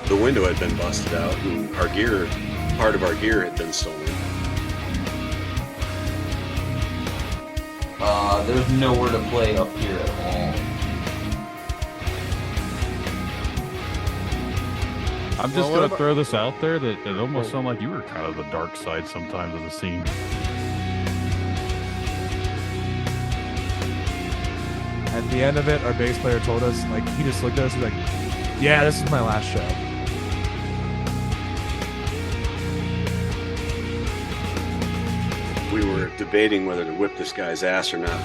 the window had been busted out and part of our gear had been stolen. There's nowhere to play up here at all. I'm just going to throw this out there that it almost sounded like you were kind of the dark side sometimes of the scene. At the end of it, our bass player told us, like, he just looked at us and was like, yeah, this is my last show. We were debating whether to whip this guy's ass or not.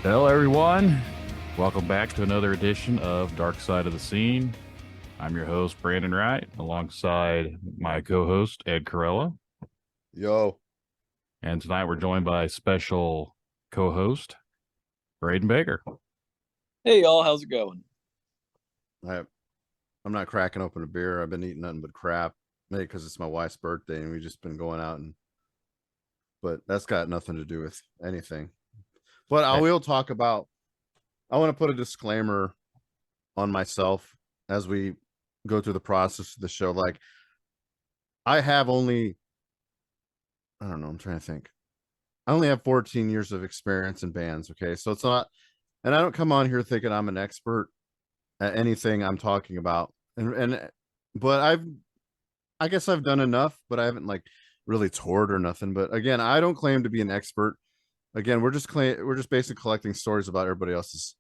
Hello, everyone. Welcome back to another edition of Dark Side of the Scene. I'm your host, Brandon Wright, alongside my co-host, Ed Corella. Yo. And tonight we're joined by special co-host, Braden Baker. Hey, y'all. How's it going? I'm not cracking open a beer. I've been eating nothing but crap. Maybe because it's my wife's birthday and we've just been going out but that's got nothing to do with anything. But I will talk about, I want to put a disclaimer on myself as we go through the process of the show. Like, I have only, I don't know, I'm trying to think. I only have 14 years of experience in bands, okay? So it's not, and I don't come on here thinking I'm an expert at anything I'm talking about. But I guess I've done enough, but I haven't like really toured or nothing. But again, I don't claim to be an expert. Again, we're just basically collecting stories about everybody else's,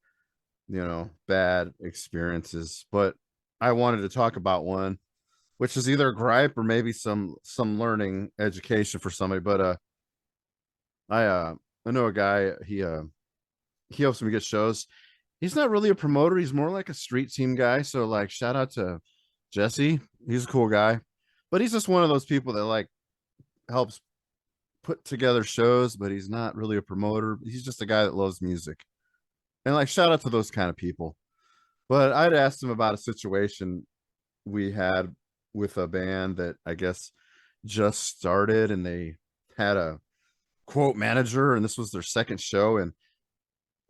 bad experiences. But I wanted to talk about one, which is either a gripe or maybe some learning education for somebody. But I know a guy, he helps me get shows. He's not really a promoter, he's more like a street team guy. So like, shout out to Jesse. He's a cool guy. But he's just one of those people that like helps put together shows, but he's not really a promoter. He's just a guy that loves music. And like, shout out to those kind of people. But I'd asked him about a situation we had with a band that I guess just started, and they had a quote manager, and this was their second show. And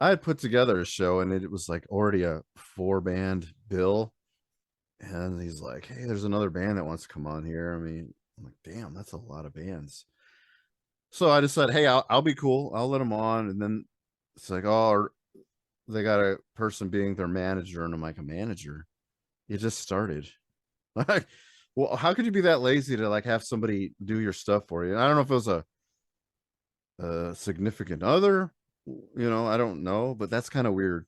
I had put together a show, and it was like already a 4-band bill. And he's like, hey, there's another band that wants to come on here. I mean, I'm like, damn, that's a lot of bands. So I decided, hey, I'll be cool. I'll let them on. And then it's like, oh, they got a person being their manager. And I'm like, a manager? You just started. Like, well, how could you be that lazy to like have somebody do your stuff for you? And I don't know if it was a significant other, I don't know, but that's kind of weird.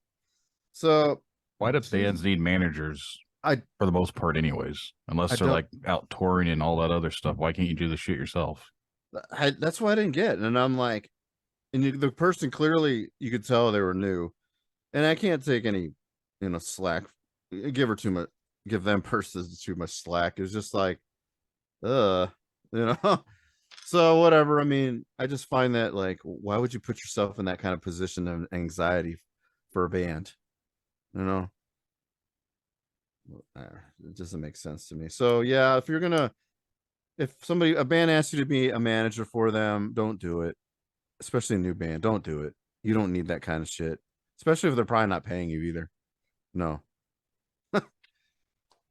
So why do bands need managers? For the most part, anyways, unless they're like out touring and all that other stuff. Why can't you do the shit yourself? That's what I didn't get. And I'm like, the person clearly, you could tell they were new, and I can't take any, slack, give them persons too much slack. It was just like, so whatever. I mean, I just find that like, why would you put yourself in that kind of position of anxiety for a band? It doesn't make sense to me. So yeah, if a band asks you to be a manager for them, don't do it. Especially a new band, don't do it. You don't need that kind of shit, especially if they're probably not paying you either. No.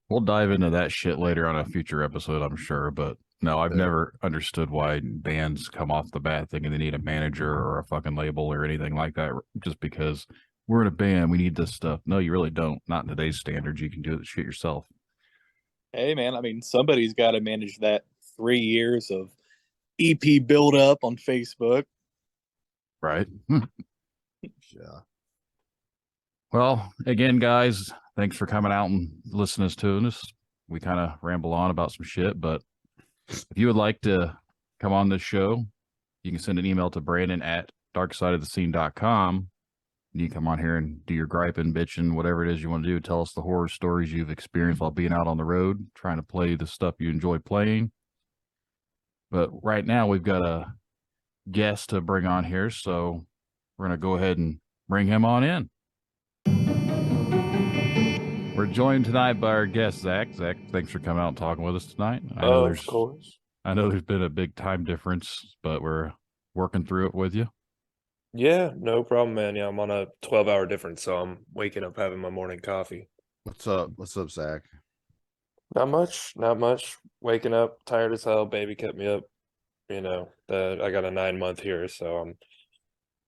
We'll dive into that shit later on a future episode, I'm sure. But no, I've never understood why bands come off the bat thinking they need a manager or a fucking label or anything like that just because we're in a band, we need this stuff. No, you really don't. Not in today's standards. You can do the shit yourself. Hey, man. I mean, somebody's got to manage that 3 years of EP build up on Facebook. Right. Yeah. Well, again, guys, thanks for coming out and listening to us. We kind of ramble on about some shit, but if you would like to come on this show, you can send an email to Brandon at darksideofthescene.com. You come on here and do your griping, bitching, whatever it is you want to do. Tell us the horror stories you've experienced while being out on the road, trying to play the stuff you enjoy playing. But right now we've got a guest to bring on here, so we're going to go ahead and bring him on in. We're joined tonight by our guest, Zach. Zach, thanks for coming out and talking with us tonight. Of course. I know there's been a big time difference, but we're working through it with you. Yeah, no problem, man. Yeah, I'm on a 12-hour difference, so I'm waking up having my morning coffee. What's up? What's up, Zach? Not much, not much. Waking up, tired as hell. Baby kept me up. I got a 9-month here, so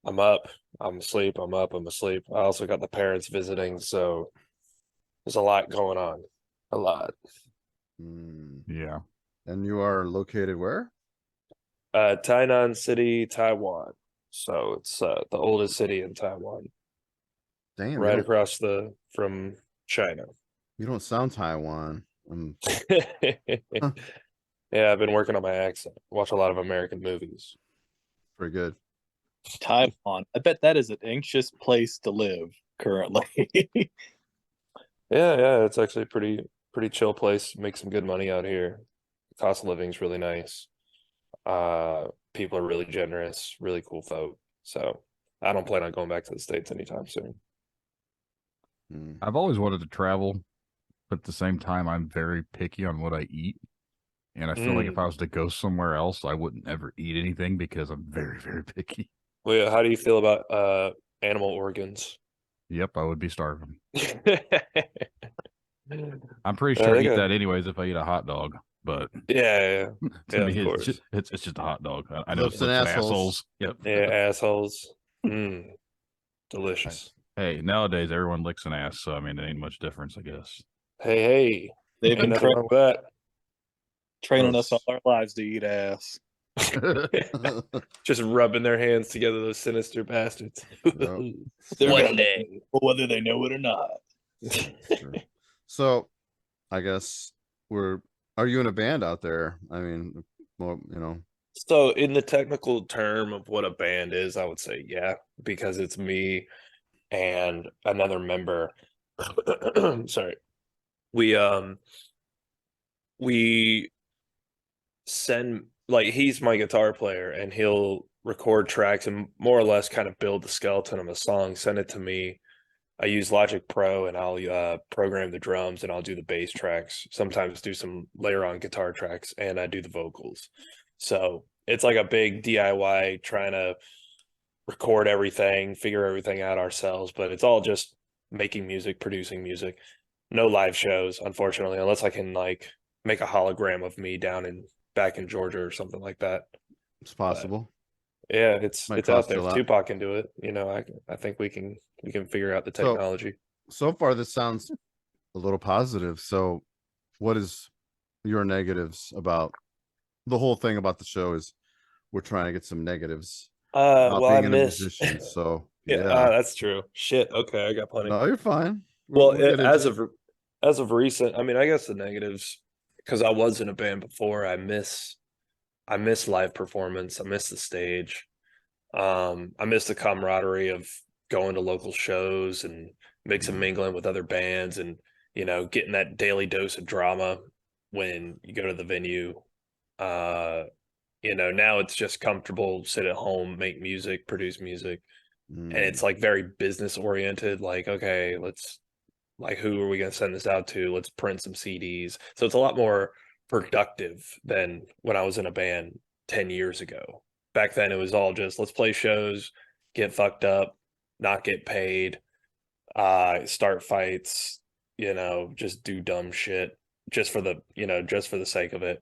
I'm up, I'm asleep, I'm up, I'm asleep. I also got the parents visiting, so there's a lot going on. A lot. Yeah. And you are located where? Tainan City, Taiwan. So it's the oldest city in Taiwan, Damn, right across from China. You don't sound Taiwan. Yeah, I've been working on my accent. Watch a lot of American movies. Pretty good. Taiwan. I bet that is an anxious place to live currently. Yeah, it's actually a pretty chill place. Make some good money out here. Cost of living is really nice. People are really generous, really cool folk. So I don't plan on going back to the States anytime soon. I've always wanted to travel, but at the same time, I'm very picky on what I eat. And I feel like if I was to go somewhere else, I wouldn't ever eat anything because I'm very, very picky. Well, how do you feel about animal organs? Yep, I would be starving. I'm pretty sure I eat that anyways if I eat a hot dog. But yeah, to me, of course. it's just a hot dog. I know Lips and assholes. Yep. Yeah, assholes. Delicious. Hey, nowadays everyone licks an ass, so I mean, it ain't much difference, I guess. Hey, They've ain't been nothing wrong with that. training us all our lives to eat ass. Just rubbing their hands together, those sinister bastards. Yep. They're One gonna day. know whether they know it or not. Sure. So, I guess are you in a band out there? I mean, well, So, in the technical term of what a band is, I would say yeah, because it's me and another member. Sorry. We send, like, he's my guitar player and he'll record tracks and more or less kind of build the skeleton of a song, send it to me. I use Logic Pro and I'll program the drums and I'll do the bass tracks, sometimes do some layer on guitar tracks, and I do the vocals. So it's like a big DIY trying to record everything, figure everything out ourselves, but it's all just making music, producing music. No live shows, unfortunately, unless I can like make a hologram of me back in Georgia or something like that. it's possible. Yeah, it's Might out cost you there. a If lot. Tupac can do it, I think we can figure out the technology. So far, this sounds a little positive. So, what is your negatives about the whole thing about the show? Is we're trying to get some negatives about Well, I being a miss. musician. So, Yeah, that's true. Shit. Okay, I got plenty. No, you're fine. Well, We'll get as into of recent, I mean, I guess the negatives, because I was in a band before. I miss live performance. I miss the stage. I miss the camaraderie of going to local shows and mixing mingling with other bands, and getting that daily dose of drama when you go to the venue. Now it's just comfortable, sit at home, make music, produce music, and it's like very business oriented. Like, okay, who are we going to send this out to? Let's print some CDs. So it's a lot more productive than when I was in a band 10 years ago. Back then, it was all just let's play shows, get fucked up, not get paid, start fights, just do dumb shit just for the sake of it.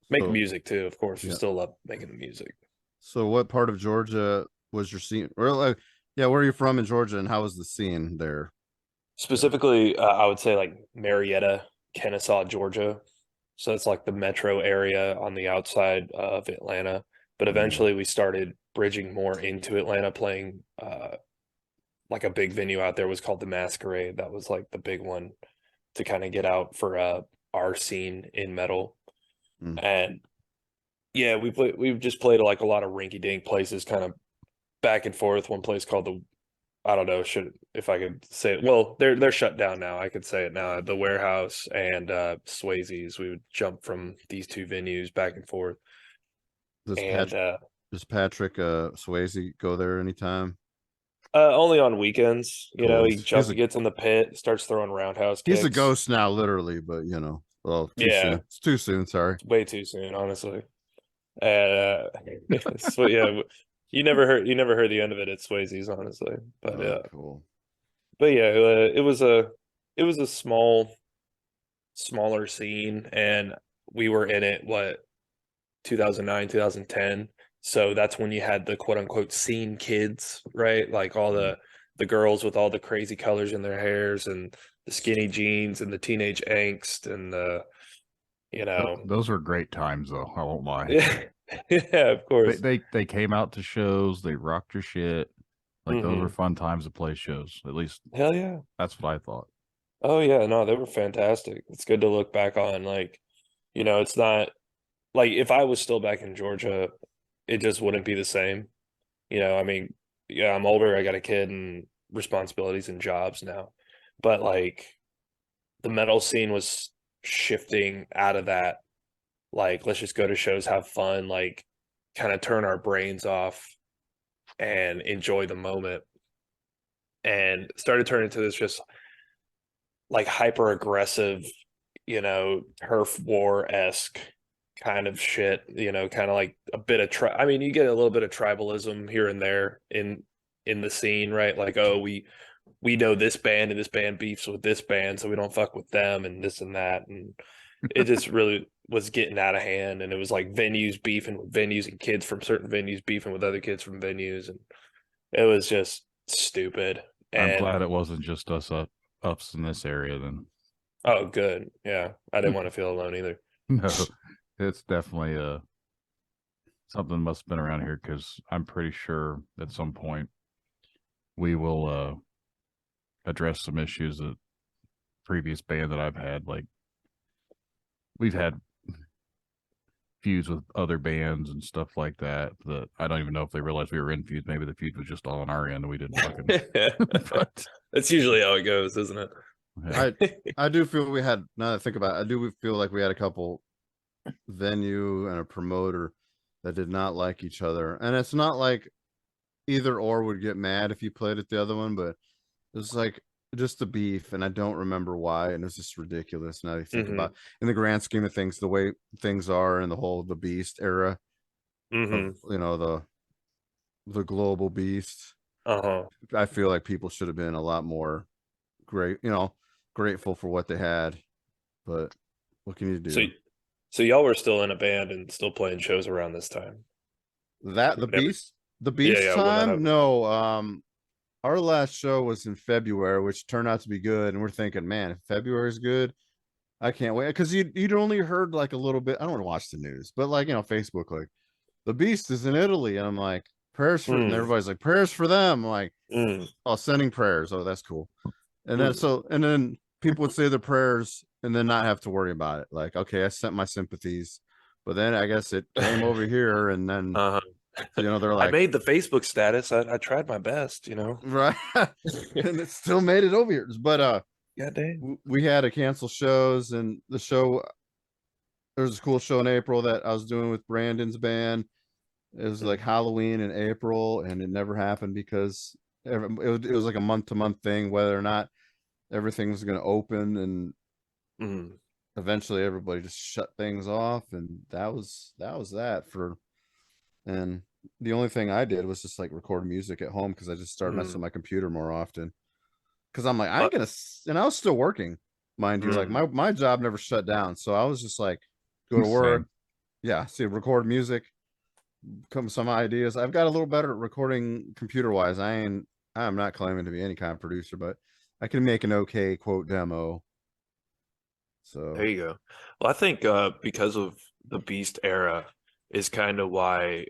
Make music too, of course. We still love making the music. So, what part of Georgia was your scene? Or, where are you from in Georgia, and how was the scene there? Specifically, I would say like Marietta, Kennesaw, Georgia. So it's like the metro area on the outside of Atlanta. But eventually we started bridging more into Atlanta, playing like a big venue out there was called the Masquerade. That was like the big one to kind of get out for our scene in metal. And yeah, we've just played like a lot of rinky dink places, kind of back and forth. One place called I don't know, if I could say it. Well, they're shut down now. I could say it now. The Warehouse and Swayze's. We would jump from these two venues back and forth. Does Patrick Swayze go there anytime? Only on weekends. You know, Cool. he gets in the pit, starts throwing roundhouse kicks. He's a ghost now, literally, but well, too Yeah. soon. It's too soon. Sorry. It's way too soon, honestly. And so yeah, you never heard the end of it at Swayze's, honestly. But Cool. but yeah, it was a smaller scene, and we were in it 2009, 2010. So that's when you had the quote unquote scene kids, right? Like all the girls with all the crazy colors in their hairs and the skinny jeans and the teenage angst and Those were great times, though. I won't lie. yeah, of course. They came out to shows. They rocked your shit. Like those were Mhm. fun times to play shows. At least Hell yeah. that's what I thought. Oh yeah, no, they were fantastic. It's good to look back on. Like, it's not like if I was still back in Georgia, it just wouldn't be the same. I mean, yeah, I'm older, I got a kid and responsibilities and jobs now. But like the metal scene was shifting out of that, like, let's just go to shows, have fun, like kind of turn our brains off and enjoy the moment. And started turning into this just like hyper aggressive, turf war-esque kind of shit, kind of like a bit of I mean, you get a little bit of tribalism here and there in the scene, right? Like, oh, we know this band and this band beefs with this band, so we don't fuck with them and this and that. And it just really was getting out of hand. And it was like venues beefing with venues and kids from certain venues beefing with other kids from venues. And it was just stupid. I'm And glad it wasn't just ups in this area then. oh, good. Yeah. I didn't want to feel alone either. No, it's definitely something must have been around here because I'm pretty sure at some point we will address some issues that previous band that I've had. Like we've had feuds with other bands and stuff like that I don't even know if they realized we were in feuds. Maybe the feud was just all on our end and we didn't fucking but That's usually how it goes, isn't it? yeah. I do feel we had, now that I think about it, I do feel like we had a couple venue and a promoter that did not like each other. And it's not like either or would get mad if you played at the other one, but it was like just the beef, and I don't remember why, and it's just ridiculous now that you think about in the grand scheme of things, the way things are in the Beast era of, the global Beast. I feel like people should have been a lot more grateful for what they had, but what can you do? So y'all were still in a band and still playing shows around this time. The Beast Yeah, time? No, our last show was in February, which turned out to be good, and we're thinking, man, if February is good, I can't wait. Because you'd only heard like a little bit. I don't want to watch the news, but like Facebook, like the Beast is in Italy, and I'm like, prayers for, and everybody's like, prayers for them. I'm like, oh, sending prayers. Oh, that's cool. And then people would say their prayers and then not have to worry about it. Like, okay, I sent my sympathies, but then I guess it came over here, and then they're like, I made the Facebook status. I tried my best, right, and it still made it over here. But yeah, dang. we had to cancel shows, and the show, there was a cool show in April that I was doing with Brandon's band. It was like Halloween in April, and it never happened because it was like a month-to-month thing, whether or not everything was going to open, and eventually everybody just shut things off, and that was that for. And the only thing I did was just like record music at home because I just started messing with my computer more often. Because I'm like, and I was still working, mind you. Like my job never shut down, so I was just like, go to work, record music, come some ideas. I've got a little better at recording computer wise. I'm not claiming to be any kind of producer, but I can make an okay quote demo. So there you go. Well, I think because of the Beast era is kind of why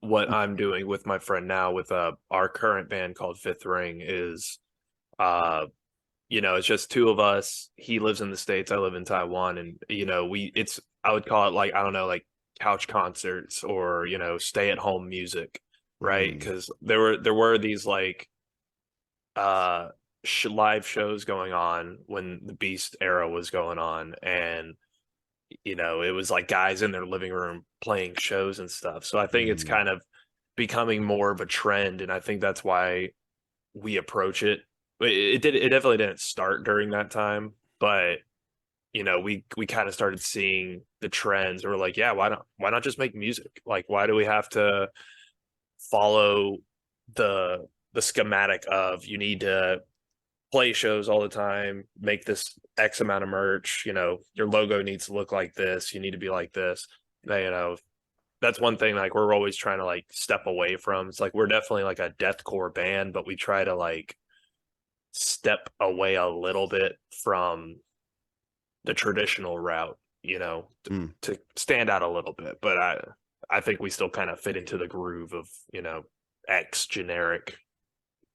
what I'm doing with my friend now with our current band called Fifth Ring is it's just two of us. He lives in the States, I live in Taiwan, and I would call it like, I don't know, like couch concerts or stay at home music, right? Because there were these like live shows going on when the Beast era was going on, and it was like guys in their living room playing shows and stuff. So I think it's kind of becoming more of a trend, and I think that's why we approach it. It definitely didn't start during that time, but we kind of started seeing the trends, and we're like, yeah, why not just make music? Like, why do we have to follow the schematic of you need to play shows all the time, make this X amount of merch, your logo needs to look like this, you need to be like this. That's one thing like we're always trying to like step away from. It's like we're definitely like a deathcore band, but we try to like step away a little bit from the traditional route, to stand out a little bit. But I think we still kind of fit into the groove of, X generic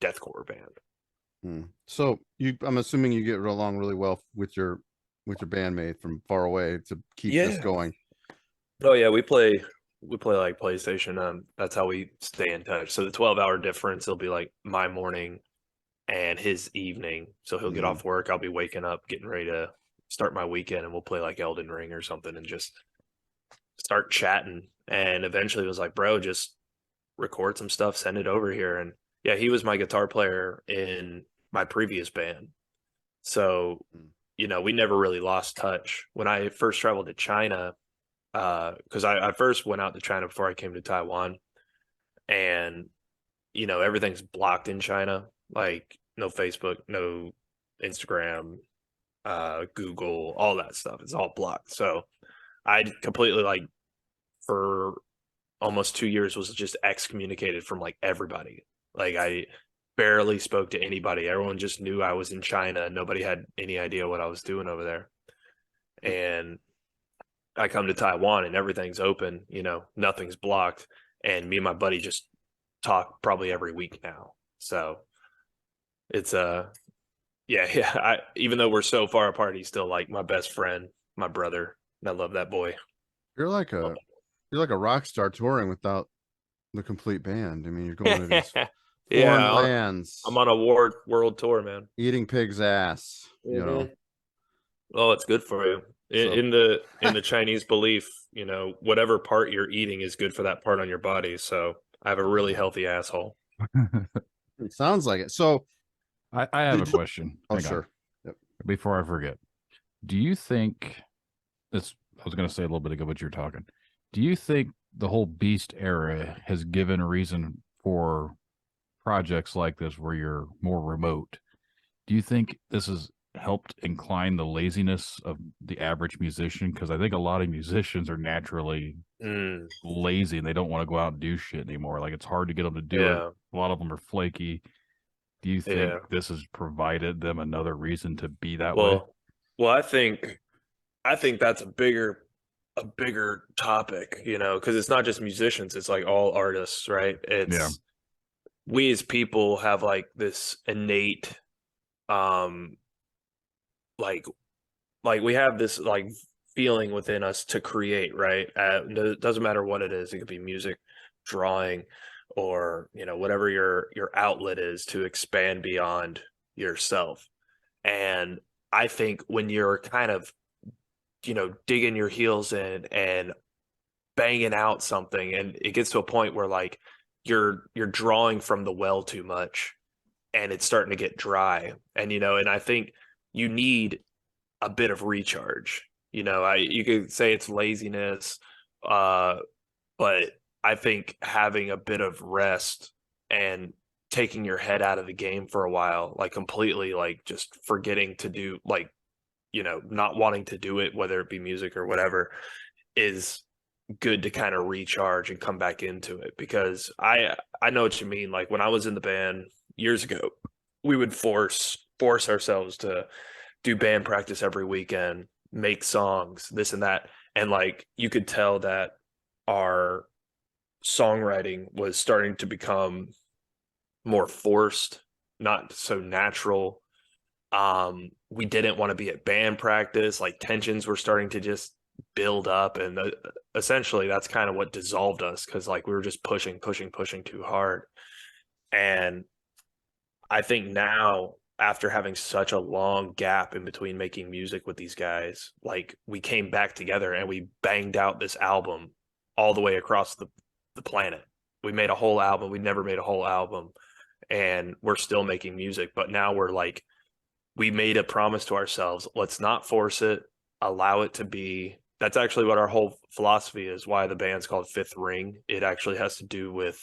deathcore band. So I'm assuming you get along really well with your bandmate from far away to keep this going. Oh yeah, we play like PlayStation. That's how we stay in touch. So the 12-hour difference, it'll be like my morning and his evening. So he'll get off work, I'll be waking up, getting ready to start my weekend, and we'll play like Elden Ring or something and just start chatting. And eventually it was like, bro, just record some stuff, send it over here. And yeah, he was my guitar player in my previous band. So, we never really lost touch. When I first traveled to China, because I first went out to China before I came to Taiwan, and everything's blocked in China, like no Facebook, no Instagram, Google, all that stuff. It's all blocked. So I completely like for almost 2 years was just excommunicated from like everybody. Like I barely spoke to anybody. Everyone just knew I was in China. Nobody had any idea what I was doing over there. And I come to Taiwan and everything's open, nothing's blocked. And me and my buddy just talk probably every week now. So it's even though we're so far apart, he's still like my best friend, my brother. And I love that boy. You're like a rock star touring without the complete band. I mean, you're going to these foreign lands. I'm on a world tour, man. Eating pig's ass, Oh, it's good for you. In the Chinese belief, whatever part you're eating is good for that part on your body. So I have a really healthy asshole. It sounds like it. So I have a question. Oh, Hang on. sure. Yep. Before I forget, do you think this? I was going to say a little bit ago, but you're talking. Do you think the whole Beast era has given a reason for projects like this where you're more remote? Do you think this has helped incline the laziness of the average musician? Because I think a lot of musicians are naturally lazy and they don't want to go out and do shit anymore. Like it's hard to get them to do it. A lot of them are flaky. Do you think this has provided them another reason to be that way? Well, I think that's a bigger topic, because it's not just musicians, it's like all artists, right? We as people have like this innate like we have this like feeling within us to create, right? It doesn't matter what it is. It could be music, drawing, or whatever your outlet is to expand beyond yourself. And I think when you're kind of digging your heels in and banging out something, and it gets to a point where like you're drawing from the well too much and it's starting to get dry, and and I think you need a bit of recharge. You could say it's laziness, but I think having a bit of rest and taking your head out of the game for a while, like completely like just forgetting to do, like not wanting to do it, whether it be music or whatever, is good to kind of recharge and come back into it. Because I know what you mean. Like when I was in the band years ago, we would force ourselves to do band practice every weekend, make songs, this and that. And like you could tell that our songwriting was starting to become more forced, not so natural. We didn't want to be at band practice. Like tensions were starting to just build up, and essentially that's kind of what dissolved us, because like we were just pushing too hard. And I think now, after having such a long gap in between making music with these guys, like we came back together and we banged out this album all the way across the planet. we made a whole album. We never made a whole album, and we're still making music. But now we're like, we made a promise to ourselves. Let's not force it. Allow it to be. That's actually what our whole philosophy is. Why the band's called Fifth Ring. It actually has to do with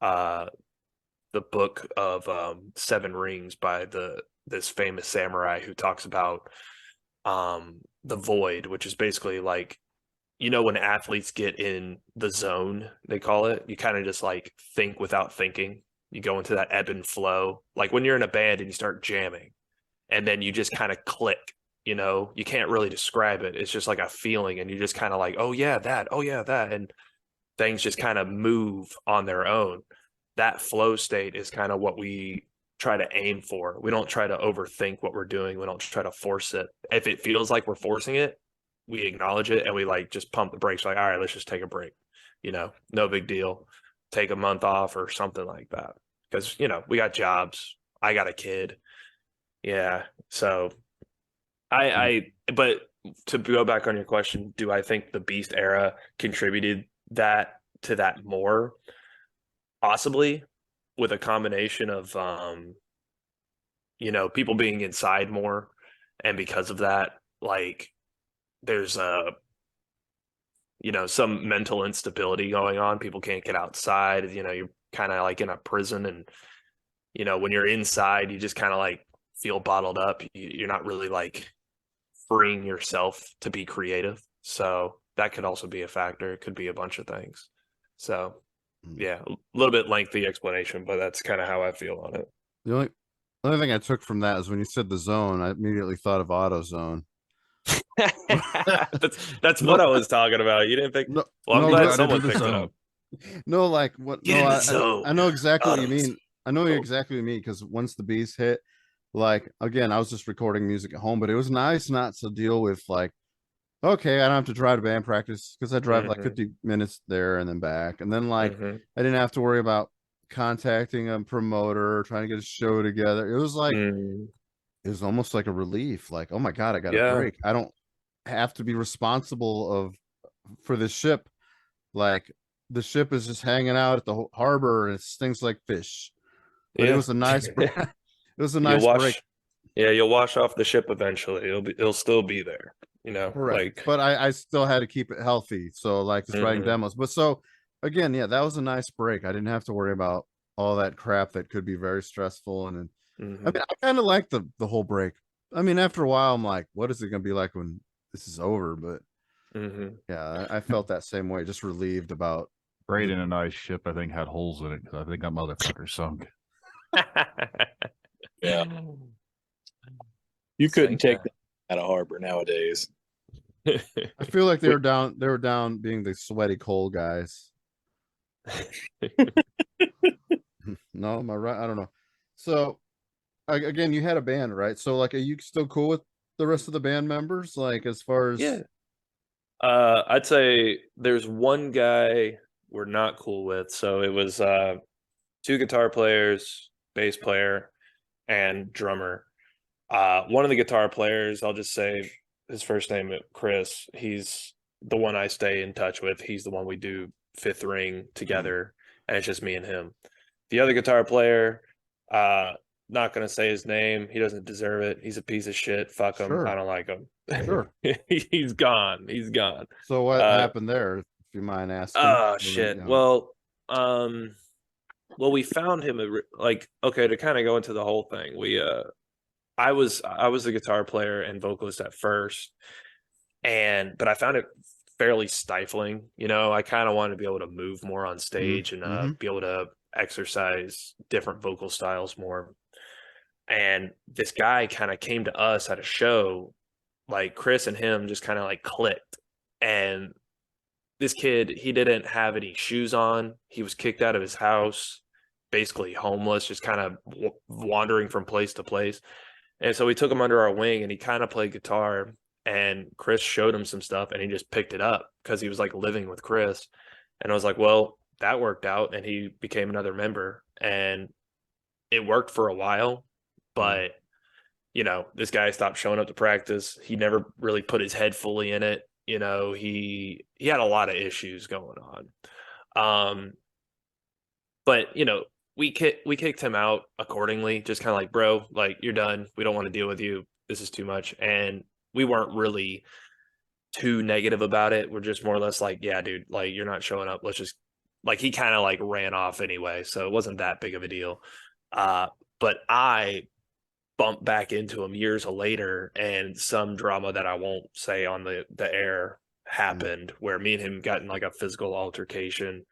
the book of Seven Rings by this famous samurai who talks about the void, which is basically like, when athletes get in the zone, they call it, you kind of just like think without thinking. You go into that ebb and flow. Like when you're in a band and you start jamming and then you just kind of click, you can't really describe it. It's just like a feeling and you just kind of like, oh yeah, that, oh yeah, that. And things just kind of move on their own. That flow state is kind of what we try to aim for. We don't try to overthink what we're doing. We don't try to force it. If it feels like we're forcing it, we acknowledge it and we like just pump the brakes, like, all right, let's just take a break. No big deal. Take a month off or something like that. Because, we got jobs. I got a kid. Yeah. So but to go back on your question, do I think the Beast era contributed to that more? Possibly, with a combination of people being inside more, and because of that, like there's some mental instability going on. People can't get outside. You're kind of like in a prison, and when you're inside, you just kind of like feel bottled up. You're not really like freeing yourself to be creative. So that could also be a factor. It could be a bunch of things. So yeah, a little bit lengthy explanation, but that's kind of how I feel on it. The only thing I took from that is when you said the zone, I immediately thought of AutoZone. that's what I was talking about. You didn't think? No, well, I'm no, glad but- someone picked it up. No, like what? Get No, in the zone. I know exactly what you Autos. mean. I know exactly what you mean because once the bees hit, like again, I was just recording music at home, but it was nice not to deal with like, okay, I don't have to drive to band practice because I drive like 50 minutes there and then back, and then like I didn't have to worry about contacting a promoter, trying to get a show together. It was like it was almost like a relief. Like, oh my god, I got a break. I don't have to be responsible for this ship. Like the ship is just hanging out at the harbor and it stinks like fish. But it was a nice break. It was a nice break. Yeah, you'll wash off the ship eventually. It'll still be there, Correct. like. But I still had to keep it healthy. So like just writing demos. But so again, yeah, that was a nice break. I didn't have to worry about all that crap that could be very stressful. And I mean, I kind of like the whole break. I mean, after a while, I'm like, what is it gonna be like when this is over? But yeah, I felt that same way, just relieved about Braden and I's ship, I think, had holes in it because I think that motherfucker sunk. Yeah. You couldn't take that out of harbor nowadays. I feel like they were down being the sweaty cold guys. No, am I right? I don't know. So again, you had a band, right? So like, are you still cool with the rest of the band members? Like as far as I'd say there's one guy we're not cool with. So it was 2 guitar players, bass player, and drummer. One of the guitar players, I'll just say his first name, Chris. He's the one I stay in touch with. He's the one we do Fifth Ring together, and it's just me and him. The other guitar player, not gonna say his name. He doesn't deserve it. He's a piece of shit. Fuck him. Sure. I don't like him. Sure. He's gone. He's gone. So what happened there, if you mind asking? Oh shit. Well, we found him to kind of go into the whole thing. I was the guitar player and vocalist at first, but I found it fairly stifling. I kind of wanted to be able to move more on stage and be able to exercise different vocal styles more. And this guy kind of came to us at a show, like Chris and him just kind of like clicked. And this kid, he didn't have any shoes on. He was kicked out of his house, basically homeless, just kind of wandering from place to place. And so we took him under our wing and he kind of played guitar, and Chris showed him some stuff and he just picked it up because he was like living with Chris. And I was like, well, that worked out. And he became another member, and it worked for a while, but this guy stopped showing up to practice. He never really put his head fully in it. He had a lot of issues going But you know, we kicked him out accordingly, just kind of like, bro, like you're done. We don't want to deal with you. This is too much. And we weren't really too negative about it. We're just more or less like, yeah, dude, like you're not showing up. Let's just like he kind of like ran off anyway, so it wasn't that big of a deal. But I bumped back into him years later, and some drama that I won't say on the air happened where me and him got in like a physical altercation,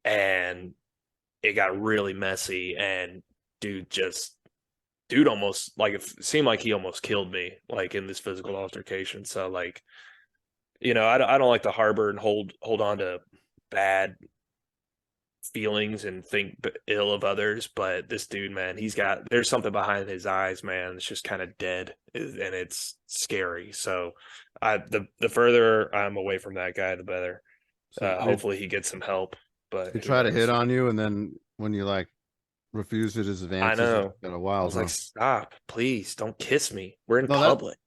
and it got really messy, and dude almost like it seemed like he almost killed me like in this physical altercation. So like, you know, I don't like to harbor and hold on to bad feelings and think ill of others, but this dude, man, there's something behind his eyes, man. It's just kind of dead, and it's scary. So the further I'm away from that guy, the better. So Hopefully he gets some help. But he who tried to hit knows? on you, and then when you like refused his I advances, know. it's been a I while. was like, stop, please don't kiss me. We're in No, public.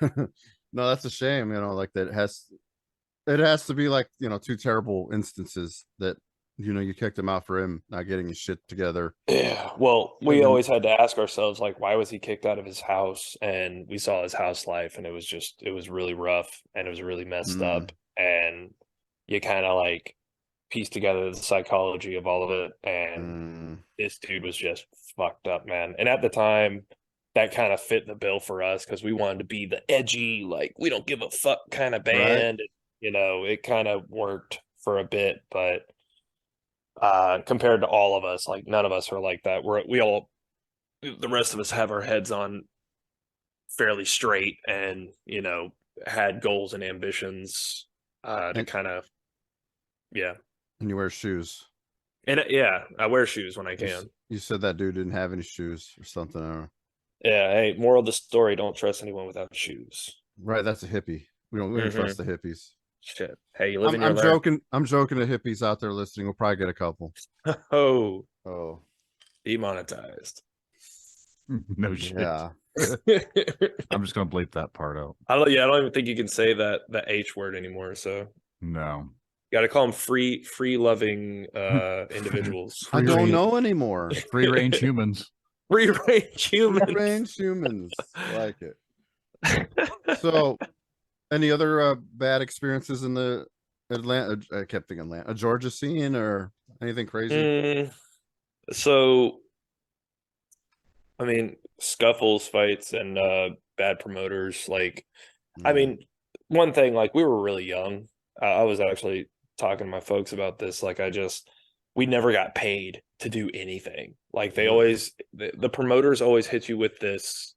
no, that's a shame. You know, like it has to be like, you know, two terrible instances that, you know, you kicked him out for him not getting his shit together. Yeah. Well, we And then, always had to ask ourselves, like, why was he kicked out of his house? And we saw his house life, and it was really rough, and it was really messed up. And you kind of like piece together the psychology of all of it. And this dude was just fucked up, man. And at the time, that kind of fit the bill for us because we wanted to be the edgy, like, we don't give a fuck kind of right? band. You know, it kind of worked for a bit, but compared to all of us, like none of us are like that. The rest of us have our heads on fairly straight, and you know, had goals and ambitions to And, kind of, yeah. and you wear shoes. And yeah, I wear shoes when I You, can. you said that dude didn't have any shoes or something. I don't know. Yeah. Hey, moral of the story: don't trust anyone without shoes. Right, that's a hippie. We don't trust the hippies. Shit. Hey, you live in I'm your joking. I'm joking to hippies out there listening. We'll probably get a couple. Oh, Oh, demonetized. No shit. yeah. I'm just gonna bleep that part out. I don't even think you can say that H word anymore. So No. got to call them free loving individuals. I Free don't range- know anymore. Free range humans. Free range humans. Free range humans. I like it. So, any other bad experiences in the Atlanta? I kept thinking Atlanta, Georgia scene, or anything crazy? So, I mean, scuffles, fights, and bad promoters. Like, I mean, one thing, like, we were really young. I was actually talking to my folks about this. Like, we never got paid to do anything. Like, the promoters always hit you with this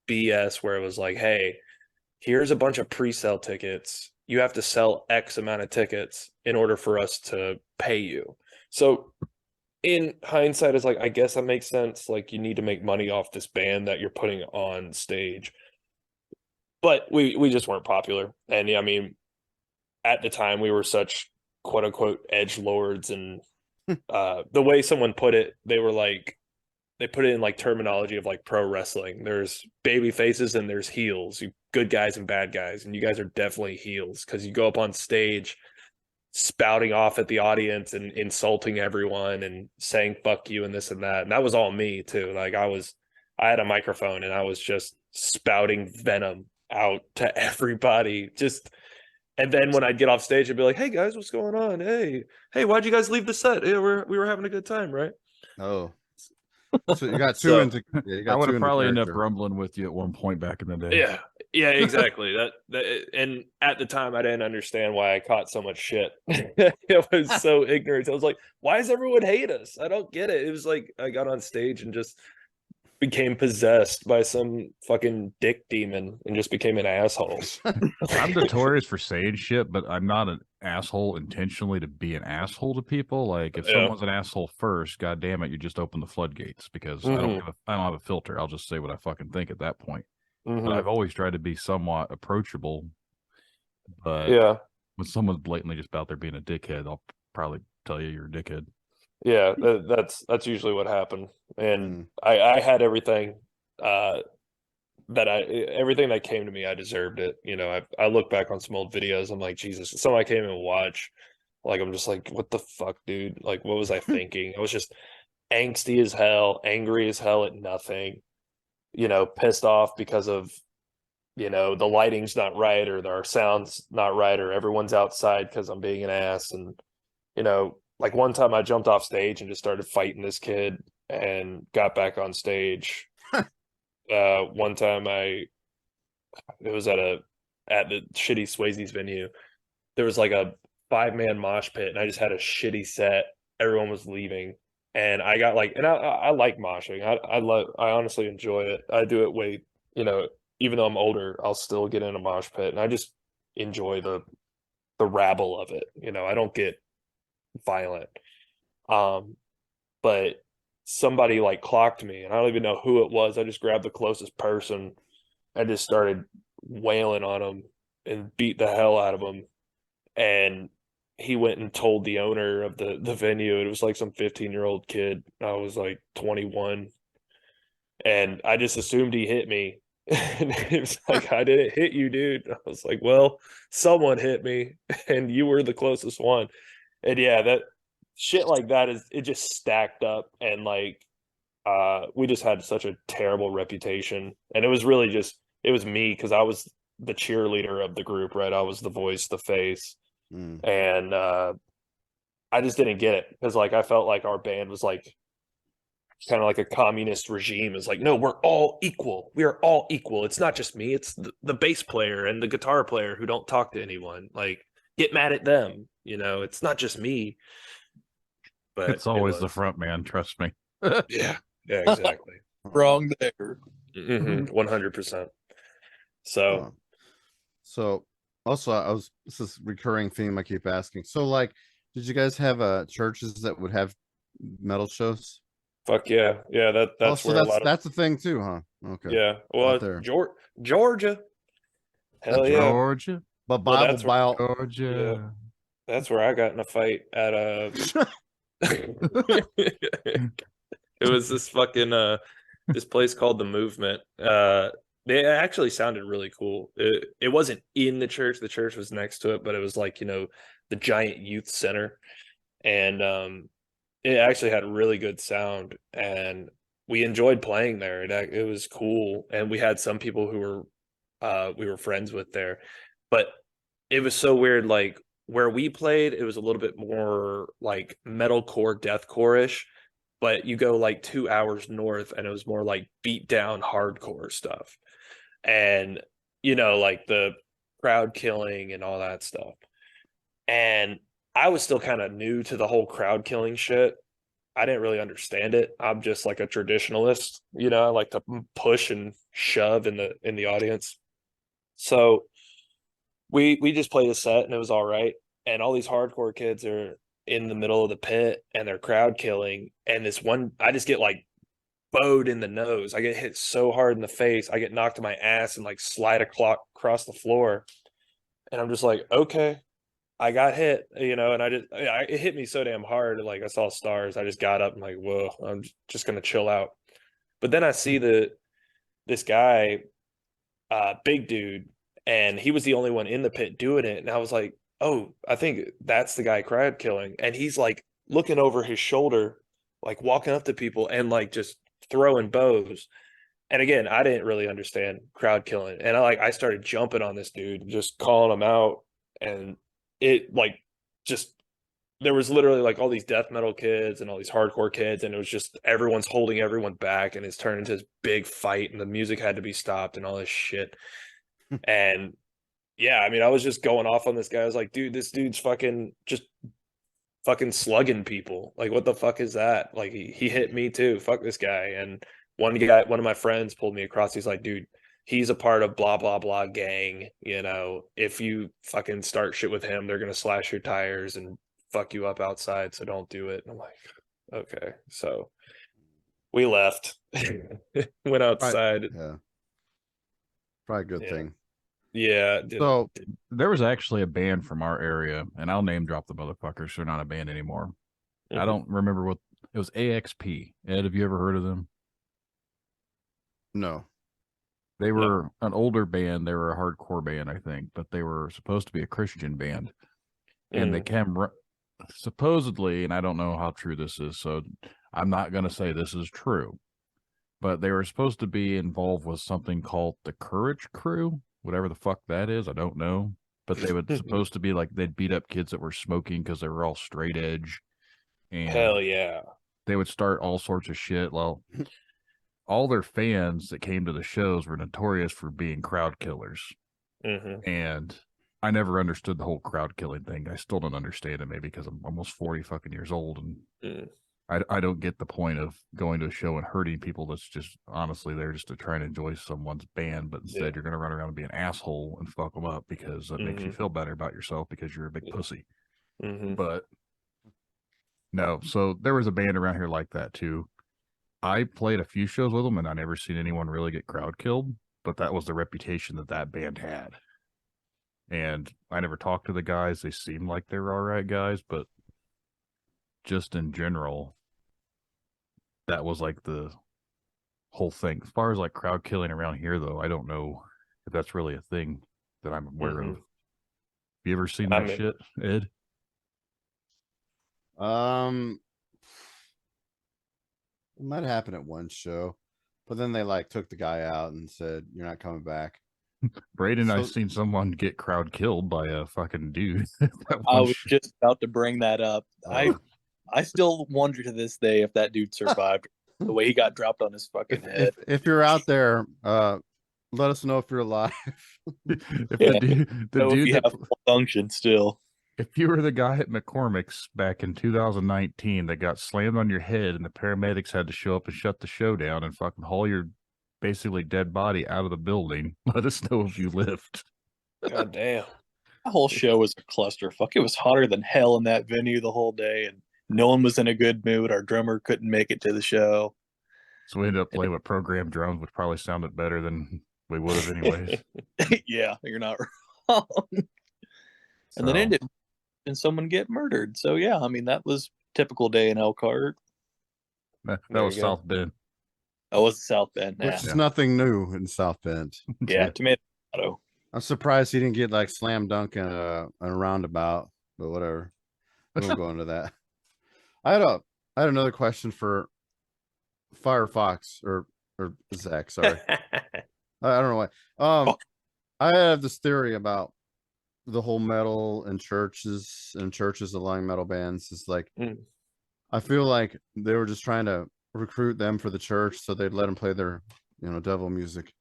BS where it was like, hey, here's a bunch of pre-sale tickets. You have to sell X amount of tickets in order for us to pay you. So in hindsight, it's like, I guess that makes sense. Like, you need to make money off this band that you're putting on stage. But we just weren't popular. And yeah, I mean, at the time we were such quote unquote edge lords, and the way someone put it, they put it in like terminology of like pro wrestling. There's baby faces and there's heels, you good guys and bad guys, and you guys are definitely heels because you go up on stage spouting off at the audience and insulting everyone and saying fuck you and this and that. And that was all me too. Like I had a microphone and I was just spouting venom out to everybody. And then when I'd get off stage, I'd be like, hey guys, what's going on? Hey, why'd you guys leave the set? Yeah, we were having a good time, right? Oh, so you got two into. Yeah, you got I would two have into probably ended up character. grumbling with you at one point back in the day. Yeah, exactly. that and at the time I didn't understand why I caught so much shit. It was so ignorant. I was like, why does everyone hate us? I don't get it. It was like I got on stage and just became possessed by some fucking dick demon and just became an asshole. I'm notorious for saying shit, but I'm not an asshole intentionally to be an asshole to people. Like if someone's an asshole first, god damn it, you just open the floodgates because I don't have a filter. I'll just say what I fucking think at that point. But I've always tried to be somewhat approachable. But when someone's blatantly just out there being a dickhead, I'll probably tell you you're a dickhead. Yeah, that's usually what happened. And I had everything everything that came to me, I deserved it. You know, I look back on some old videos, I'm like, Jesus, something I can't even watch. Like, I'm just like, what the fuck, dude? Like, what was I thinking? I was just angsty as hell, angry as hell at nothing, pissed off because of, the lighting's not right or our sound's not right or everyone's outside because I'm being an ass. And, like one time I jumped off stage and just started fighting this kid and got back on stage. One time it was at the shitty Swayze's venue. There was like a 5-man mosh pit and I just had a shitty set. Everyone was leaving. And I got like, and I like moshing. I honestly enjoy it. I do it way, even though I'm older, I'll still get in a mosh pit and I just enjoy the rabble of it. I don't get violent. But somebody like clocked me and I don't even know who it was. I just grabbed the closest person and just started wailing on him and beat the hell out of him. And he went and told the owner of the venue. It was like some 15-year-old kid. I was like 21. And I just assumed he hit me. And it was like, I didn't hit you, dude. I was like, well, someone hit me and you were the closest one. And yeah, that shit like that it just stacked up. And like, we just had such a terrible reputation. And it was really it was me because I was the cheerleader of the group, right? I was the voice, the face. And I just didn't get it because like I felt like our band was like kind of like a communist regime. Is like, no, we're all equal. We are all equal. It's not just me. It's the bass player and the guitar player who don't talk to anyone. Like, get mad at them. It's not just me. But It's always the front man. Trust me. Yeah, exactly. Wrong there. 100%. So also, this is a recurring theme I keep asking. So, like, did you guys have churches that would have metal shows? Fuck yeah, that's where a lot of that's a thing too, huh? Okay, yeah. Well, Georgia, hell yeah, Georgia, but Well, Bible that's where- Belt. Georgia. Yeah. That's where I got in a fight at it was this fucking this place called The Movement. They actually sounded really cool. It wasn't in the church was next to it, but it was like, the giant youth center. And it actually had really good sound and we enjoyed playing there. It was cool. And we had some people who were we were friends with there. But it was so weird, like where we played, it was a little bit more like metalcore, deathcore-ish. But you go like 2 hours north and it was more like beat down hardcore stuff. And, like the crowd killing and all that stuff. And I was still kind of new to the whole crowd killing shit. I didn't really understand it. I'm just like a traditionalist, I like to push and shove in the audience. So we just played a set and it was all right. And all these hardcore kids are in the middle of the pit and they're crowd killing. And this one, I just get like bowed in the nose. I get hit so hard in the face. I get knocked to my ass and like slide across the floor. And I'm just like, okay, I got hit, and it hit me so damn hard. Like I saw stars. I just got up and like, whoa, I'm just going to chill out. But then I see this guy, big dude, and he was the only one in the pit doing it. And I was like, oh, I think that's the guy crowd killing. And he's like looking over his shoulder, like walking up to people and like just throwing bows. And again, I didn't really understand crowd killing. And I started jumping on this dude, just calling him out. And it like just there was literally like all these death metal kids and all these hardcore kids. And it was just everyone's holding everyone back. And it's turned into this big fight. And the music had to be stopped and all this shit. And yeah, I mean, I was just going off on this guy. I was like, dude, this dude's fucking slugging people. Like, what the fuck is that? Like, he hit me too. Fuck this guy. And one of my friends pulled me across. He's like, dude, he's a part of blah, blah, blah gang. If you fucking start shit with him, they're going to slash your tires and fuck you up outside. So don't do it. And I'm like, okay. So we left, went outside. Yeah. Probably a good Yeah. thing. Yeah. So There was actually a band from our area, and I'll name drop the motherfuckers. They're not a band anymore. I don't remember what it was. AXP. Ed, have you ever heard of them? no. They were an older band. They were a hardcore band, I think, but they were supposed to be a Christian band. And they supposedly, and I don't know how true this is, so I'm not going to say this is true, but they were supposed to be involved with something called the Courage Crew, whatever the fuck that is. I don't know. But they would supposed to be like they'd beat up kids that were smoking because they were all straight edge. And Hell yeah. they would start all sorts of shit. Well, all their fans that came to the shows were notorious for being crowd killers. And I never understood the whole crowd killing thing. I still don't understand it, maybe because I'm almost 40 fucking years old, and I don't get the point of going to a show and hurting people. That's just honestly there just to try and enjoy someone's band, but instead you're going to run around and be an asshole and fuck them up because that makes you feel better about yourself because you're a big pussy. But no, so there was a band around here like that too. I played a few shows with them, and I never seen anyone really get crowd killed, but that was the reputation that that band had. And I never talked to the guys. They seemed like they were all right guys, but just in general, that was like the whole thing. As far as like crowd killing around here, though, I don't know if that's really a thing that I'm aware of. Have you ever seen that shit, Ed? It might happen at one show, but then they like took the guy out and said, "You're not coming back." Braden, I've seen someone get crowd killed by a fucking dude. I was just about to bring that up. I still wonder to this day if that dude survived the way he got dropped on his fucking head. If you're out there, let us know if you're alive. If the dude you that have function still. If you were the guy at McCormick's back in 2019 that got slammed on your head and the paramedics had to show up and shut the show down and fucking haul your basically dead body out of the building, let us know if you lived. God damn. The whole show was a clusterfuck. It was hotter than hell in that venue the whole day, and no one was in a good mood. Our drummer couldn't make it to the show. So we ended up playing with programmed drums, which probably sounded better than we would have anyways. Yeah, you're not wrong. And then ended and someone get murdered. So yeah, I mean that was typical day in Elkhart. That was South Bend. That was South Bend. Which is nothing new in South Bend. Yeah, tomato. I'm surprised he didn't get like slam dunk in a roundabout, but whatever. We won't go into that. I had another question for Firefox or Zach. Sorry, I don't know why. I have this theory about the whole metal and churches allowing metal bands is like, I feel like they were just trying to recruit them for the church so they'd let them play their, devil music.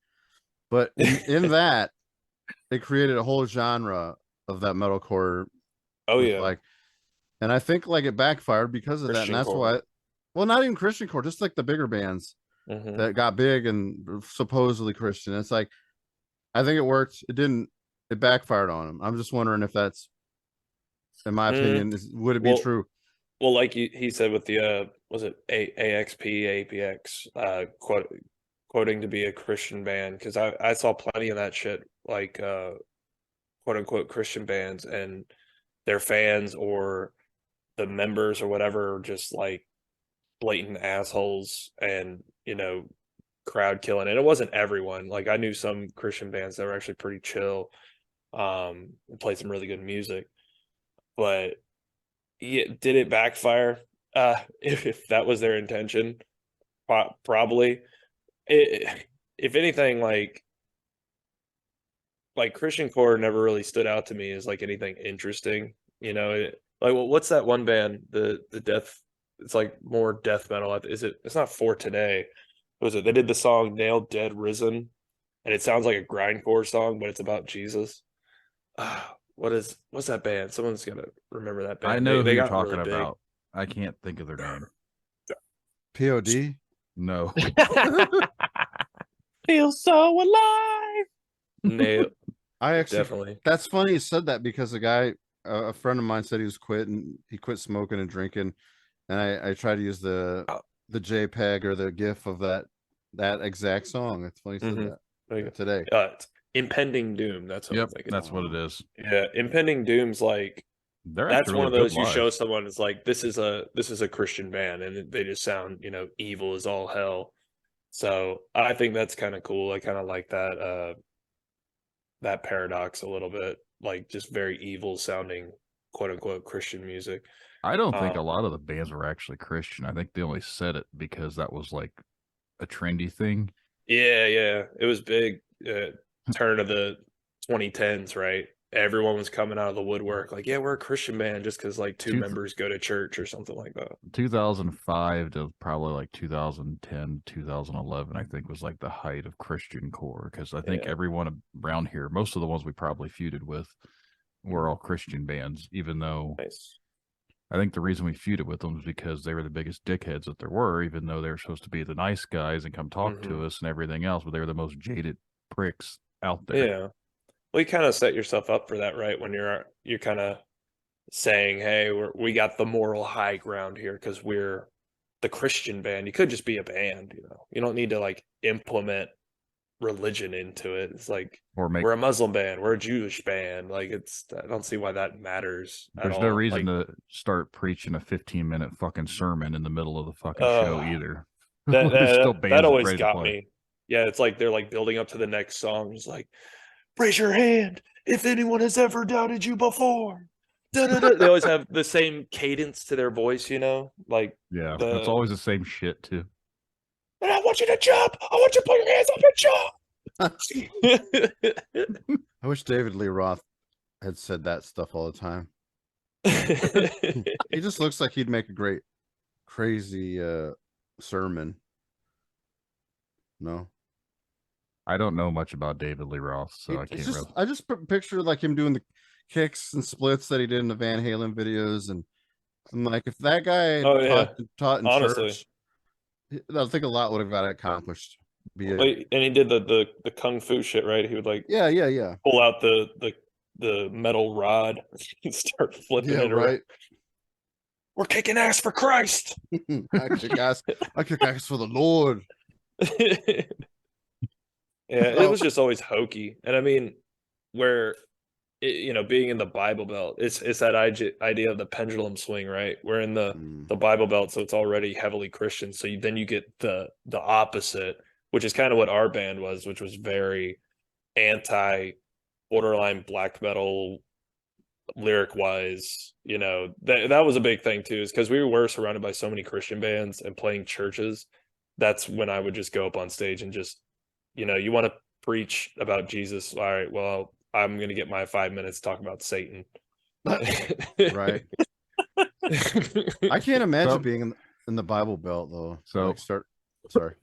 But in that, it created a whole genre of that metalcore. Oh yeah. Like, and I think like it backfired because of Christian that. And that's core. why, well, not even Christian core, just like the bigger bands that got big and supposedly Christian. It's like, I think it worked. It didn't. It backfired on him. I'm just wondering if that's, in my opinion, would it be true? Well, like he said with the was it AXP, APX, quoting to be a Christian band, because I saw plenty of that shit, like quote unquote Christian bands, and their fans or the members or whatever just like blatant assholes and crowd killing. And it wasn't everyone. Like I knew some Christian bands that were actually pretty chill, and played some really good music. But yeah, did it backfire? If that was their intention, probably. If anything, like Christian core never really stood out to me as like anything interesting. Like what's that one band? The death. It's like more death metal. It's not For Today. What was it? They did the song "Nailed, Dead, Risen," and it sounds like a grindcore song, but it's about Jesus. What's that band? Someone's gonna remember that band. I know they who you're got talking really about. I can't think of their name. POD? No. Feel so alive. Nail. I actually Definitely. That's funny you said that, because a guy, a friend of mine, said he quit smoking and drinking, and I tried to use the JPEG or the GIF of that exact song. It's funny you said that today. It's Impending Doom. That's what I'm thinking. That's what it is. Yeah, Impending Doom's like that's one of those you show someone, it's like this is a Christian band, and they just sound evil as all hell. So I think that's kind of cool. I kind of like that paradox a little bit, like just very evil sounding quote unquote Christian music. I don't think a Um, lot of the bands were actually Christian. I think they only said it because that was like a trendy thing. Yeah, it was big. Turn of the 2010s, right? Everyone was coming out of the woodwork, like, yeah, we're a Christian band, just because like two Two- members go to church or something like that. 2005 to probably like 2010, 2011, I think was like the height of Christian core. Because I think Yeah. everyone around here, most of the ones we probably feuded with, were all Christian bands. Even though Nice. I think the reason we feuded with them was because they were the biggest dickheads that there were. Even though they were supposed to be the nice guys and come talk to us and everything else, but they were the most jaded pricks out there. Yeah. Well, you kind of set yourself up for that, right? When you're kind of saying, "Hey, we got the moral high ground here because we're the Christian band." You could just be a band, you know. You don't need to like implement religion into it. It's like Or make we're a Muslim band, we're a Jewish band. Like I don't see why that matters at there's all. no reason Like, to start preaching a 15-minute fucking sermon in the middle of the fucking show either. that There's still that, bands that always ready to got play. me. Yeah, it's like they're like building up to the next song. It's like, raise your hand if anyone has ever doubted you before. Da-da-da. They always have the same cadence to their voice, you know? Like, Yeah, the- it's always the same shit too. and I want you to jump. I want you to put your hands up and jump. I wish David Lee Roth had said that stuff all the time. He just looks like he'd make a great, crazy sermon. No, I don't know much about David Lee Roth, so I can't really. I just picture like him doing the kicks and splits that he did in the Van Halen videos, and I'm like, if that guy Oh, yeah. taught in Honestly. church, I think a lot would have got accomplished. Wait, and he did the kung fu shit, right? He would like Yeah. pull out the metal rod and start flipping Yeah, it around. right. We're kicking ass for Christ. I kick ass for the Lord. Yeah, it was just always hokey. And I mean, where you know, being in the Bible Belt, it's that idea of the pendulum swing, right? We're in the Bible Belt, so it's already heavily Christian. So then you get the opposite, which is kind of what our band was, which was very anti, borderline black metal, lyric wise. You know, that was a big thing too, is because we were surrounded by so many Christian bands and playing churches. That's when I would just go up on stage and just, you know, you want to preach about Jesus. All right, well, I'm going to get my 5 minutes to talk about Satan. Right. I can't imagine being in the Bible Belt though. So sorry.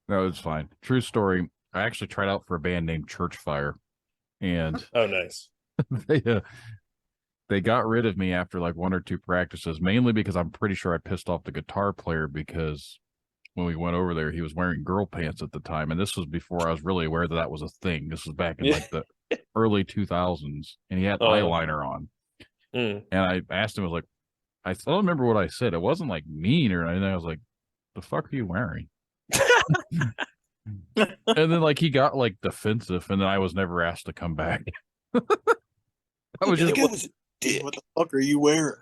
No, it's fine. True story. I actually tried out for a band named Church Fire, and Oh, nice. they got rid of me after like 1 or 2 practices, mainly because I'm pretty sure I pissed off the guitar player, because when we went over there, he was wearing girl pants at the time. And this was before I was really aware that was a thing. This was back in like the early 2000s, and he had eyeliner on. And I asked him, I was like, I don't remember what I said. It wasn't like mean or anything. I was like, the fuck are you wearing? And then like he got like defensive, and then I was never asked to come back. I was just what the fuck are you wearing?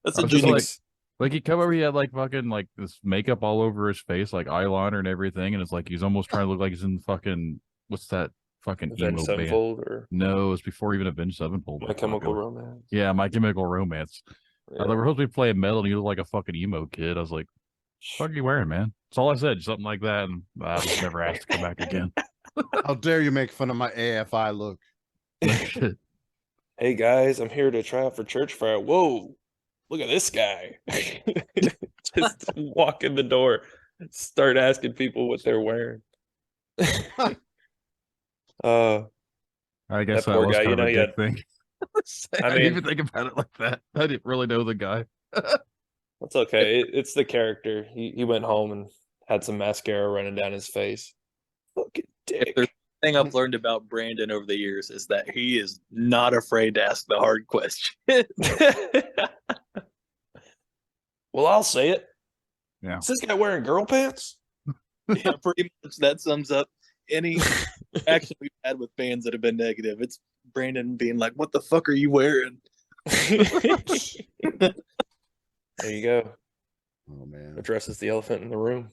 That's a just like he come over, he had like fucking like this makeup all over his face, like eyeliner and everything, and it's like he's almost trying to look like he's in fucking what's that fucking Avenged emo band? Sevenfold or No, it's before even Avenged Sevenfold. My Chemical Romance. Yeah, My Chemical Romance. Yeah. I was like, we're supposed to be playing metal, and you look like a fucking emo kid. I was like, "What are you wearing, man?" That's all I said, something like that, and I was never asked to come back again. How dare you make fun of my AFI look? Shit. Hey guys, I'm here to try out for Church Fire. Whoa, look at this guy. Just walk in the door, start asking people what they're wearing. I guess that poor was guy, kind you of know, a he dick had- thing. I I didn't mean- even think about it like that. I didn't really know the guy. That's okay. It's the character. He went home and had some mascara running down his face. Fucking dick. The thing I've learned about Brandon over the years is that he is not afraid to ask the hard question. Well, I'll say it. Yeah. Is this guy wearing girl pants? Yeah, pretty much that sums up any action we've had with fans that have been negative. It's Brandon being like, "What the fuck are you wearing?" There you go. Oh man. Addresses the elephant in the room.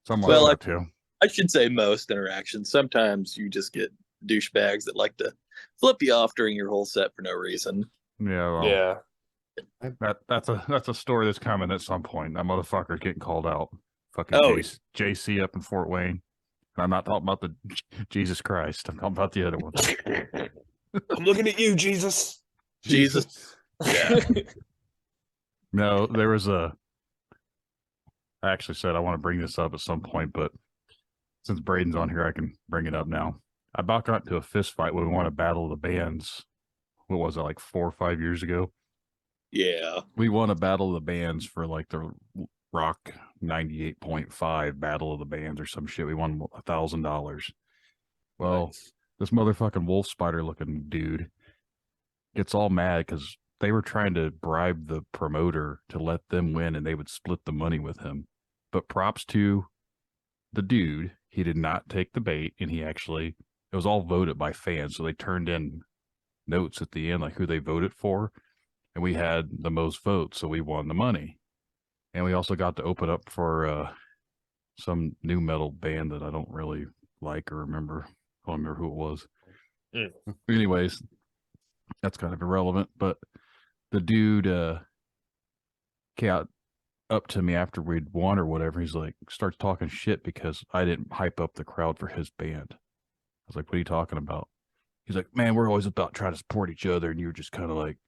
Somewhat Well, so, too. I should say most interactions. Sometimes you just get douchebags that like to flip you off during your whole set for no reason. Yeah, well, Yeah. that's a story that's coming at some point. That motherfucker's getting called out. Fucking Oh, JC up in Fort Wayne. And I'm not talking about the Jesus Christ. I'm talking about the other one. I'm looking at you, Jesus. Jesus. Yeah. No, there was I actually said I want to bring this up at some point, but since Braden's on here, I can bring it up now. I about got into a fist fight when we won a battle of the bands. What was it, like 4 or 5 years ago? Yeah. We won a battle of the bands for like the Rock 98.5 battle of the bands or some shit. We won $1,000. Well, Nice. this motherfucking wolf spider looking dude gets all mad because they were trying to bribe the promoter to let them win and they would split the money with him. But props to the dude, he did not take the bait, and it was all voted by fans. So they turned in notes at the end, like who they voted for. And we had the most votes, so we won the money. And we also got to open up for some new metal band that I don't really like or remember. I don't remember who it was. Anyways, that's kind of irrelevant. But the dude came up to me after we'd won or whatever. He's like, starts talking shit because I didn't hype up the crowd for his band. I was like, what are you talking about? He's like, man, we're always about trying to support each other. And you were just kind of like,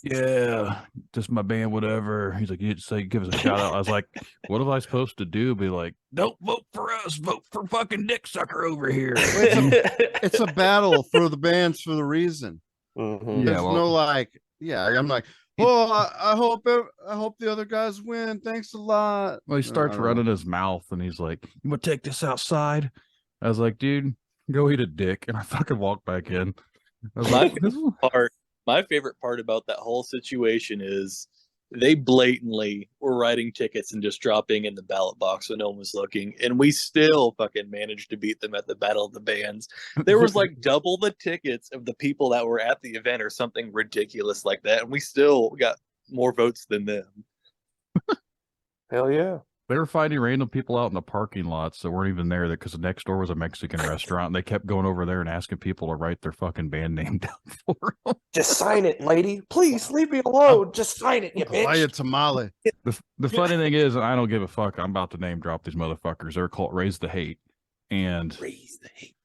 yeah, just my band, whatever. He's like, you just say, give us a shout out. I was like, what am I supposed to do? Be like, don't vote for us, vote for fucking Dick Sucker over here. It's a battle for the bands for the reason. Mhm. There's no like, yeah, I'm like, oh, I hope the other guys win. Thanks a lot. Well, he starts running his mouth and he's like, you want to take this outside? I was like, dude, go eat a dick. And I fucking walked back in. I was like, My favorite part about that whole situation is they blatantly were writing tickets and just dropping in the ballot box when no one was looking, and we still fucking managed to beat them at the Battle of the Bands. There was like double the tickets of the people that were at the event or something ridiculous like that, and we still got more votes than them. Hell yeah. they were finding random people out in the parking lots that weren't even there because the next door was a Mexican restaurant. And they kept going over there and asking people to write their fucking band name down for them. Just sign it, lady. Please leave me alone. Just sign it, you Buy bitch. a tamale. The funny thing is, I don't give a fuck. I'm about to name drop these motherfuckers. They're called Raise the Hate. And Raise the hate.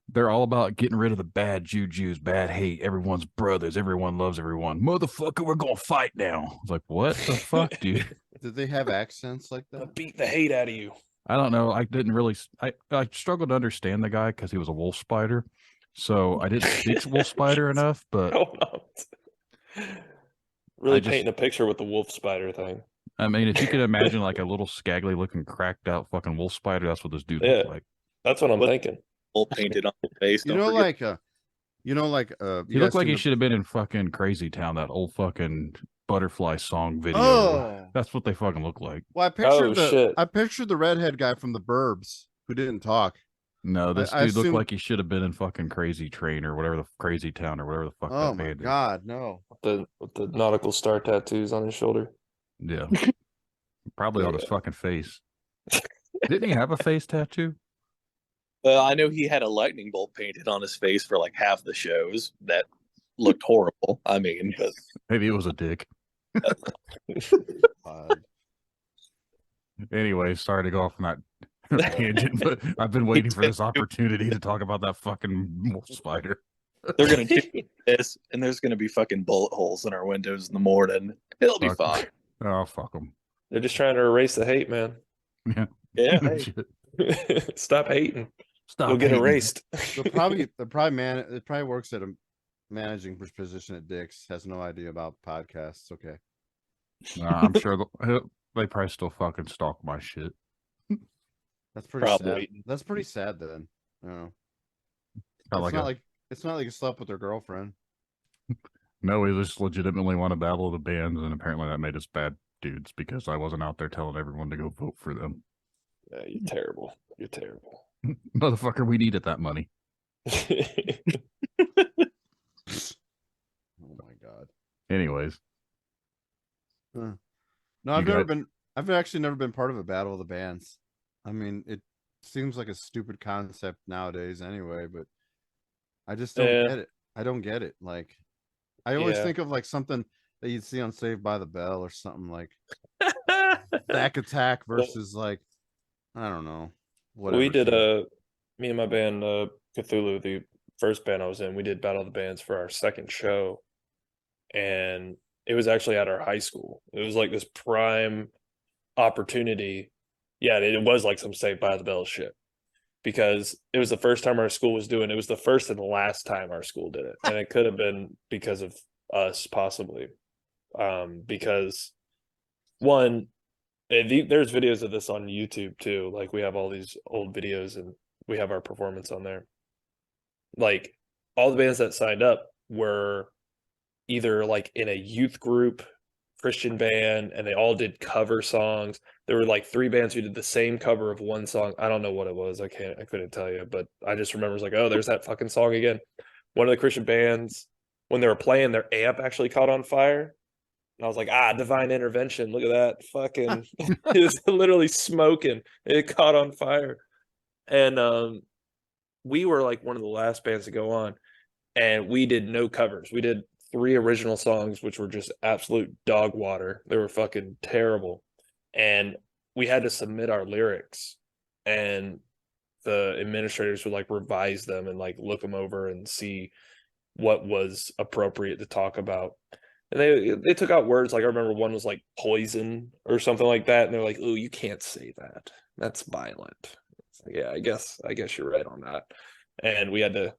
they're all about getting rid of the bad jujus, bad hate. Everyone's brothers. Everyone loves everyone. Motherfucker, we're going to fight now. I was like, what the fuck, dude? Did they have accents like I'll that? beat the hate out of you. I don't know. I didn't really. I struggled to understand the guy because he was a wolf spider. So I didn't speak wolf spider enough. But Hold on. Really I just- painting a picture with the wolf spider thing. I mean, if you could imagine like a little scraggly looking, cracked out fucking wolf spider, that's what this dude Yeah. looked like. That's what I'm thinking. All painted on his face. You Don't know, forget. He looked like he should have been in fucking Crazy Town, that old fucking Butterfly song video. Oh, That's what they fucking look like. well, Shit. I pictured the redhead guy from the Burbs who didn't talk. No, this I dude looked assume- like he should have been in fucking Crazy Train or whatever, the Crazy Town or whatever the fuck Oh that my band is. god, no. With the nautical star tattoos on his shoulder. Yeah. Probably on his Yeah. fucking face. Didn't he have a face tattoo? Well, I know he had a lightning bolt painted on his face for like half the shows. That looked horrible. I mean, but Maybe it was a dick. God. Anyway, sorry to go off on that tangent, but I've been waiting for this opportunity to talk about that fucking wolf spider. they're gonna do this, and there's gonna be fucking bullet holes in our windows in the morning. It'll be Fuck. fine. Oh, fuck them. They're just trying to erase the hate, man. Yeah. Yeah. Hey. Stop hating. Stop You'll get hating. erased. It probably works at a managing position at Dick's. Has no idea about podcasts. Okay. I'm sure they probably still fucking stalk my shit. That's pretty Probably. sad. That's pretty sad then. No. Not It's not like you slept with their girlfriend. No, we just legitimately want to battle of the bands, and apparently that made us bad dudes because I wasn't out there telling everyone to go vote for them. Yeah, you're terrible. You're terrible. Motherfucker, we needed that money. Oh my god. Anyways, No, You I've actually never been part of a battle of the bands. I mean, it seems like a stupid concept nowadays anyway, but I just don't Yeah. get it. I don't get it. Like, I always Yeah. think of like something that you'd see on Saved by the Bell or something like Back Attack versus like I don't know. Whatever. We did show. me and my band Cthulhu, the first band I was in, we did Battle of the Bands for our second show, and it was actually at our high school. It was like this prime opportunity. Yeah, it was like some Saved by the Bell shit because it was the first time our school was doing it. It was the first and the last time our school did it, and it could have been because of us possibly, because one. There's videos of this on YouTube too. Like we have all these old videos and we have our performance on there. Like all the bands that signed up were either like in a youth group, Christian band, and they all did cover songs. There were like 3 bands who did the same cover of one song. I don't know what it was. I couldn't tell you, but I just remember it's like, oh, there's that fucking song again. One of the Christian bands, when they were playing, their amp actually caught on fire. And I was like, divine intervention. Look at that. Fucking it was literally smoking. It caught on fire. And we were like one of the last bands to go on. And we did no covers. We did 3 original songs, which were just absolute dog water. They were fucking terrible. And we had to submit our lyrics. And the administrators would like revise them and like look them over and see what was appropriate to talk about. And they took out words like I remember one was like poison or something like that, and they're like, "Oh, you can't say that. That's violent." It's like, yeah, I guess you're right on that. And we had to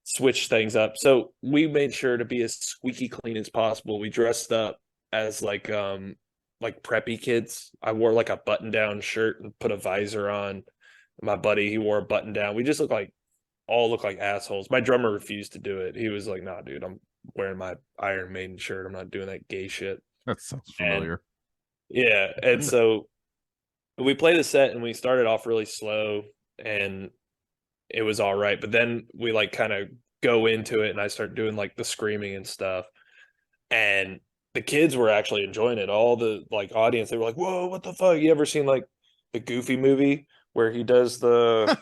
switch things up. So we made sure to be as squeaky clean as possible. We dressed up as like preppy kids. I wore like a button down shirt and put a visor on. My buddy, he wore a button down. We just looked like assholes. My drummer refused to do it. He was like, "Nah, dude, I'm wearing my Iron Maiden shirt. I'm not doing that gay shit." That sounds familiar. And so we played the set and we started off really slow and it was all right. But then we like kind of go into it and I start doing like the screaming and stuff. And the kids were actually enjoying it. All the like audience, they were like, "Whoa, what the fuck?" You ever seen like the Goofy movie where he does the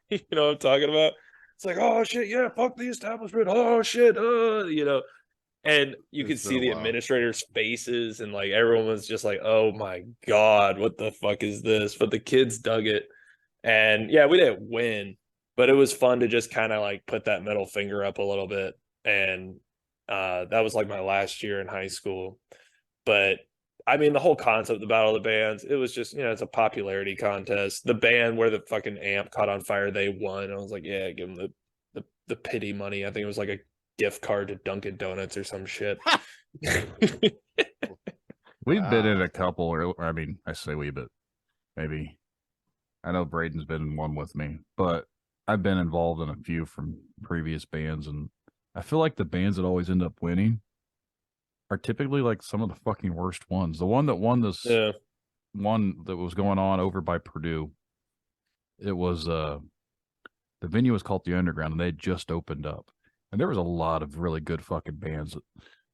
you know what I'm talking about? It's like, "Oh shit, yeah, fuck the establishment. Oh shit, and you could It's been see a the while. administrators' faces, and like everyone was just like, "Oh my god, what the fuck is this?" But the kids dug it, and yeah, we didn't win, but it was fun to just kind of like put that middle finger up a little bit, and that was like my last year in high school. But I mean, the whole concept of the Battle of the Bands, it was just, it's a popularity contest. The band where the fucking amp caught on fire, they won. I was like, yeah, give them the pity money. I think it was like a gift card to Dunkin' Donuts or some shit. We've been in Wow. a couple, or I mean, I say we, but maybe I know Braden's been in one with me, but I've been involved in a few from previous bands, and I feel like the bands that always end up winning are typically like some of the fucking worst ones. The one that won this Yeah. one that was going on over by Purdue, it was the venue was called the Underground, and they had just opened up, and there was a lot of really good fucking bands.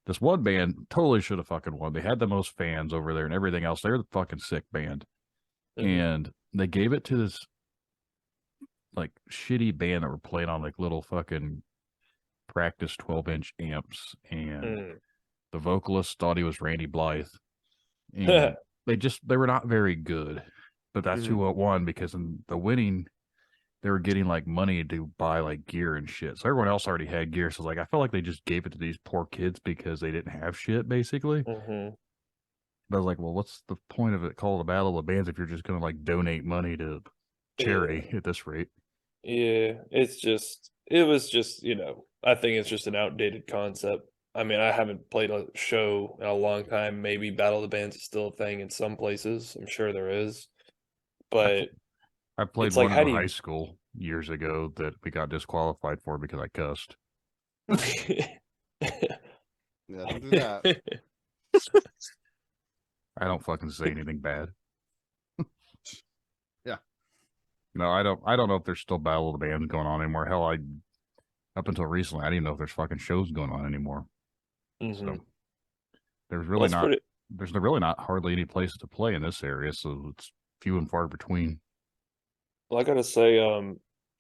This one band totally should have fucking won. They had the most fans over there and everything else. They're the fucking sick band. Mhm. And they gave it to this like shitty band that were playing on like little fucking practice 12-inch amps. And the vocalist thought he was Randy Blythe. And they were not very good. But that's who won, because in the winning, they were getting like money to buy like gear and shit. So everyone else already had gear. So like I felt like they just gave it to these poor kids because they didn't have shit, basically. Mhm. But I was like, well, what's the point of it called the Battle of the Bands if you're just gonna like donate money to charity at this rate? Yeah, it was just, I think it's just an outdated concept. I mean, I haven't played a show in a long time. Maybe Battle of the Bands is still a thing in some places. I'm sure there is. But I played it's like, one how in do high you school years ago that we got disqualified for because I cussed. Yeah, don't do that. I don't fucking say anything bad. Yeah. No, I don't know if there's still Battle of the Bands going on anymore. Hell, up until recently, I didn't even know if there's fucking shows going on anymore. Mhm. So there's really That's not pretty- there's really not hardly any places to play in this area, so it's few and far between. Well, I gotta say,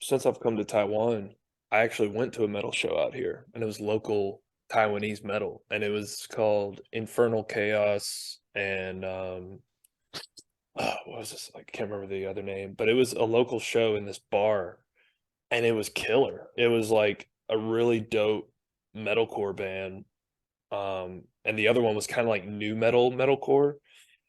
since I've come to Taiwan, I actually went to a metal show out here, and it was local Taiwanese metal, and it was called Infernal Chaos, and what was this? I can't remember the other name, but it was a local show in this bar, and it was killer. It was like a really dope metalcore band, and the other one was kind of like new metalcore,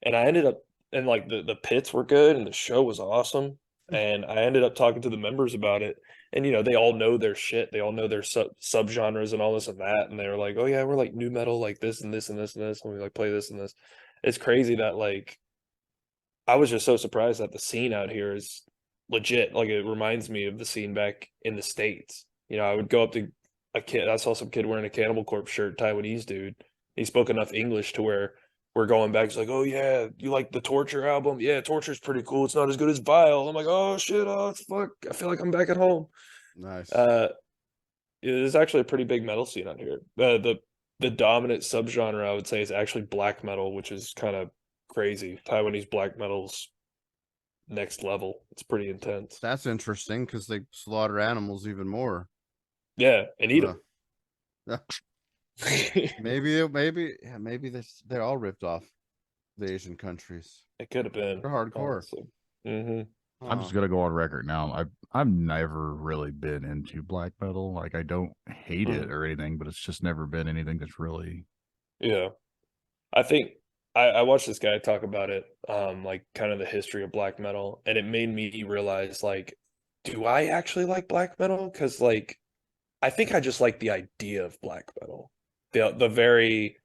and I ended up and like the pits were good, and the show was awesome, and I ended up talking to the members about it. And they all know their shit. They all know their subgenres and all this and that. And they were like, "Oh yeah, we're like new metal, like this and this and this and this, and we like play this and this." It's crazy that like I was just so surprised that the scene out here is legit. Like it reminds me of the scene back in the States. I would go up to a kid. I saw some kid wearing a Cannibal Corpse shirt, Taiwanese dude. He spoke enough English to where we're going back. He's like, "Oh yeah, you like the Torture album? Yeah, Torture's pretty cool. It's not as good as Vile." I'm like, "Oh shit, oh fuck. I feel like I'm back at home." Nice. There's actually a pretty big metal scene out here. The dominant subgenre I would say is actually black metal, which is kind of crazy. Taiwanese black metal's next level. It's pretty intense. That's interesting because they slaughter animals even more. Yeah, and eat them. Maybe they're all ripped off the Asian countries. It could have been. They're hardcore. Mm-hmm. I'm just gonna go on record now. I've never really been into black metal. Like I don't hate it or anything, but it's just never been anything that's really. Yeah, I think I watched this guy talk about it, like kind of the history of black metal, and it made me realize, like, do I actually like black metal? Because like, I think I just like the idea of black metal, the very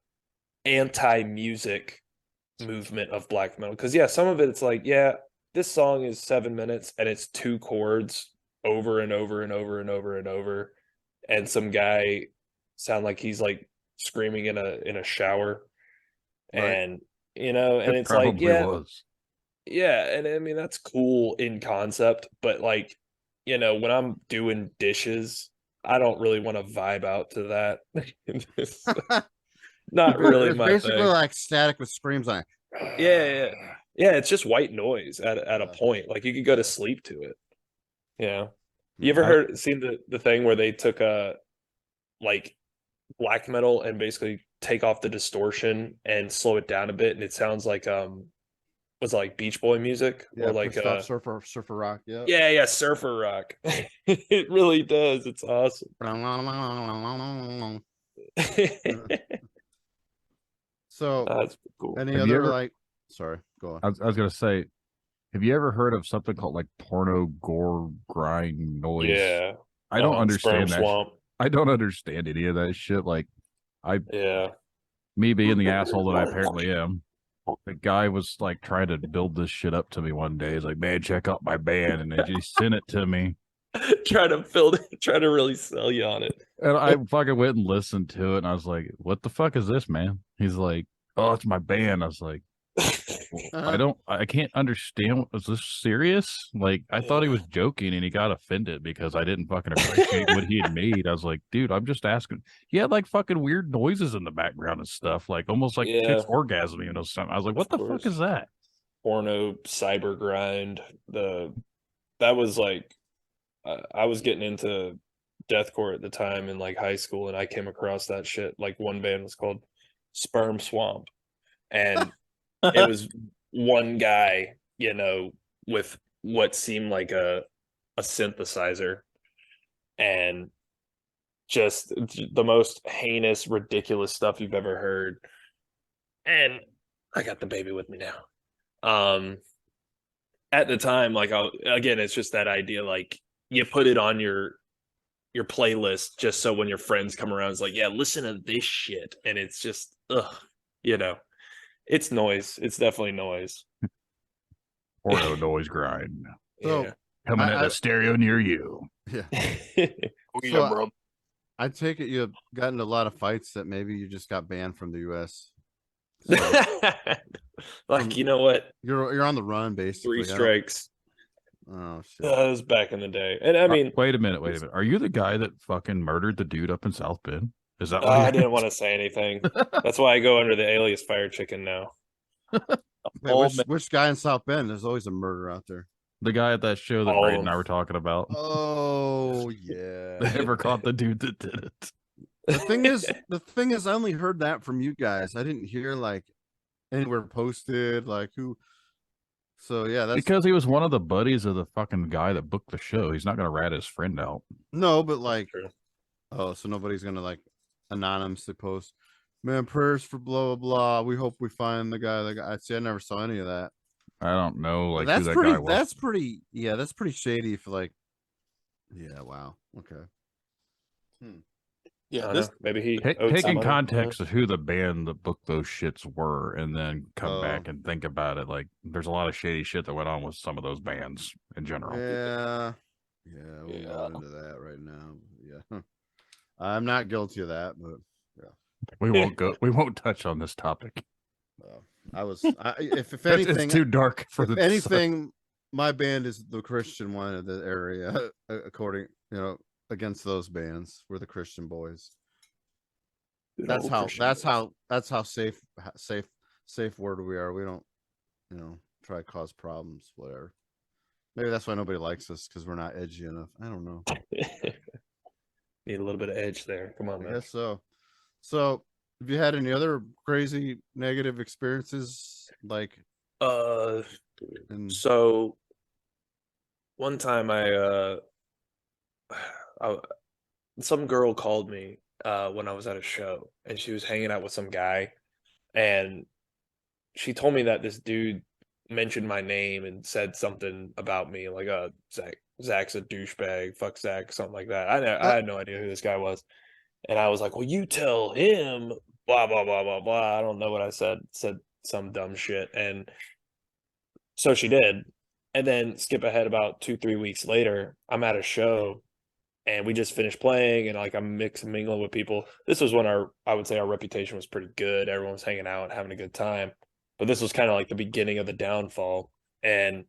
anti-music movement of black metal. Because yeah, some of it's like, yeah, this song is 7 minutes and it's 2 chords over and over and over and over and over, and some guy sound like he's like screaming in a shower, Right. and and it's probably like, yeah, was. yeah, and I mean that's cool in concept, but like, when I'm doing dishes, I don't really want to vibe out to that. It's not really It's my basically thing. like static with screams on it. Yeah. Yeah, it's just white noise at a Yeah. point. Like you could go to sleep to it. Yeah. You ever seen the thing where they took like black metal and basically take off the distortion and slow it down a bit, and it sounds like was it like Beach Boy music Yeah, or like stop surfer rock. Yeah. yeah, surfer rock. It really does. It's awesome. So That's cool. any Have you other ever- like sorry, go on. I was gonna say, have you ever heard of something called like porno gore grind noise? Yeah. I don't understand Sperm that. Swamp. I don't understand any of that shit. Like, Yeah. me being the asshole that I apparently am, the guy was like trying to build this shit up to me one day. He's like, "Man, check out my band," and then he sent it to me, try to really sell you on it. and I fucking went and listened to it, and I was like, "What the fuck is this, man?" He's like, "Oh, it's my band." I was like, I can't understand. Was this serious? Like, I thought he was joking, and he got offended because I didn't fucking appreciate what he had made. I was like, dude, I'm just asking. He had like fucking weird noises in the background and stuff, like almost like chicks orgasming, something. I was like, what the fuck is that? Porno cyber grind. That was like, I was getting into deathcore at the time in like high school, and I came across that shit. Like one band was called Sperm Swamp, and it was one guy, with what seemed like a synthesizer, and just the most heinous, ridiculous stuff you've ever heard. And I got the baby with me now. At the time, like, again, it's just that idea, like, you put it on your playlist just so when your friends come around, it's like, yeah, listen to this shit, and it's just, it's noise. It's definitely noise. Porno noise grind. So Yeah. Coming at a stereo near you. yeah. Yeah, bro. I take it you got into a lot of fights that maybe you just got banned from the US. So like, you know what? you're on the run basically. 3 strikes. Oh shit. That was back in the day. And I mean, Wait a minute. Are you the guy that fucking murdered the dude up in South Bend? Is that I didn't want to say anything. That's why I go under the alias Fire Chicken now. Wait, which guy in South Bend? There's always a murder out there. the guy at that show that All of Braden and I them. were talking about? Oh yeah. They never caught the dude that did it. The thing is, I only heard that from you guys. I didn't hear like anywhere posted like who. So yeah, that's Because he was one of the buddies of the fucking guy that booked the show. He's not gonna rat his friend out. no, but like, True. oh, so nobody's gonna like anonymously post, man, prayers for blah blah blah. We hope we find the guy. I see. I never saw any of that. I don't know like That's who that pretty. guy was. That's pretty. Yeah, that's pretty shady. For like, yeah, wow. Okay. I Yeah, don't this know. Maybe he Take owed some in money. context of who the band that booked those shits were, and then come Oh. back and think about it. Like, there's a lot of shady shit that went on with some of those bands in general. Yeah. Yeah, we'll Yeah. go into that right now. Yeah. I'm not guilty of that, but We won't go. We won't touch on this topic. if anything, it's too dark for if the anything, my band is the Christian one of the area, according, against those bands. We're the Christian boys. That's how safe word we are. We don't, try to cause problems, whatever. Maybe that's why nobody likes us, because we're not edgy enough. I don't know. Need a little bit of edge there. Come on, I man. guess so. So, have you had any other crazy negative experiences? Like, So one time some girl called me when I was at a show, and she was hanging out with some guy, and she told me that this dude mentioned my name and said something about me, like Zach's a douchebag, fuck Zach, something like that. I had no idea who this guy was. And I was like, well, you tell him, blah, blah, blah, blah, blah. I don't know what I said some dumb shit. And so she did. And then skip ahead about 2-3 weeks later, I'm at a show and we just finished playing, and like I'm mingling with people. This was when I would say our reputation was pretty good. Everyone was hanging out, having a good time. But this was kind of like the beginning of the downfall. And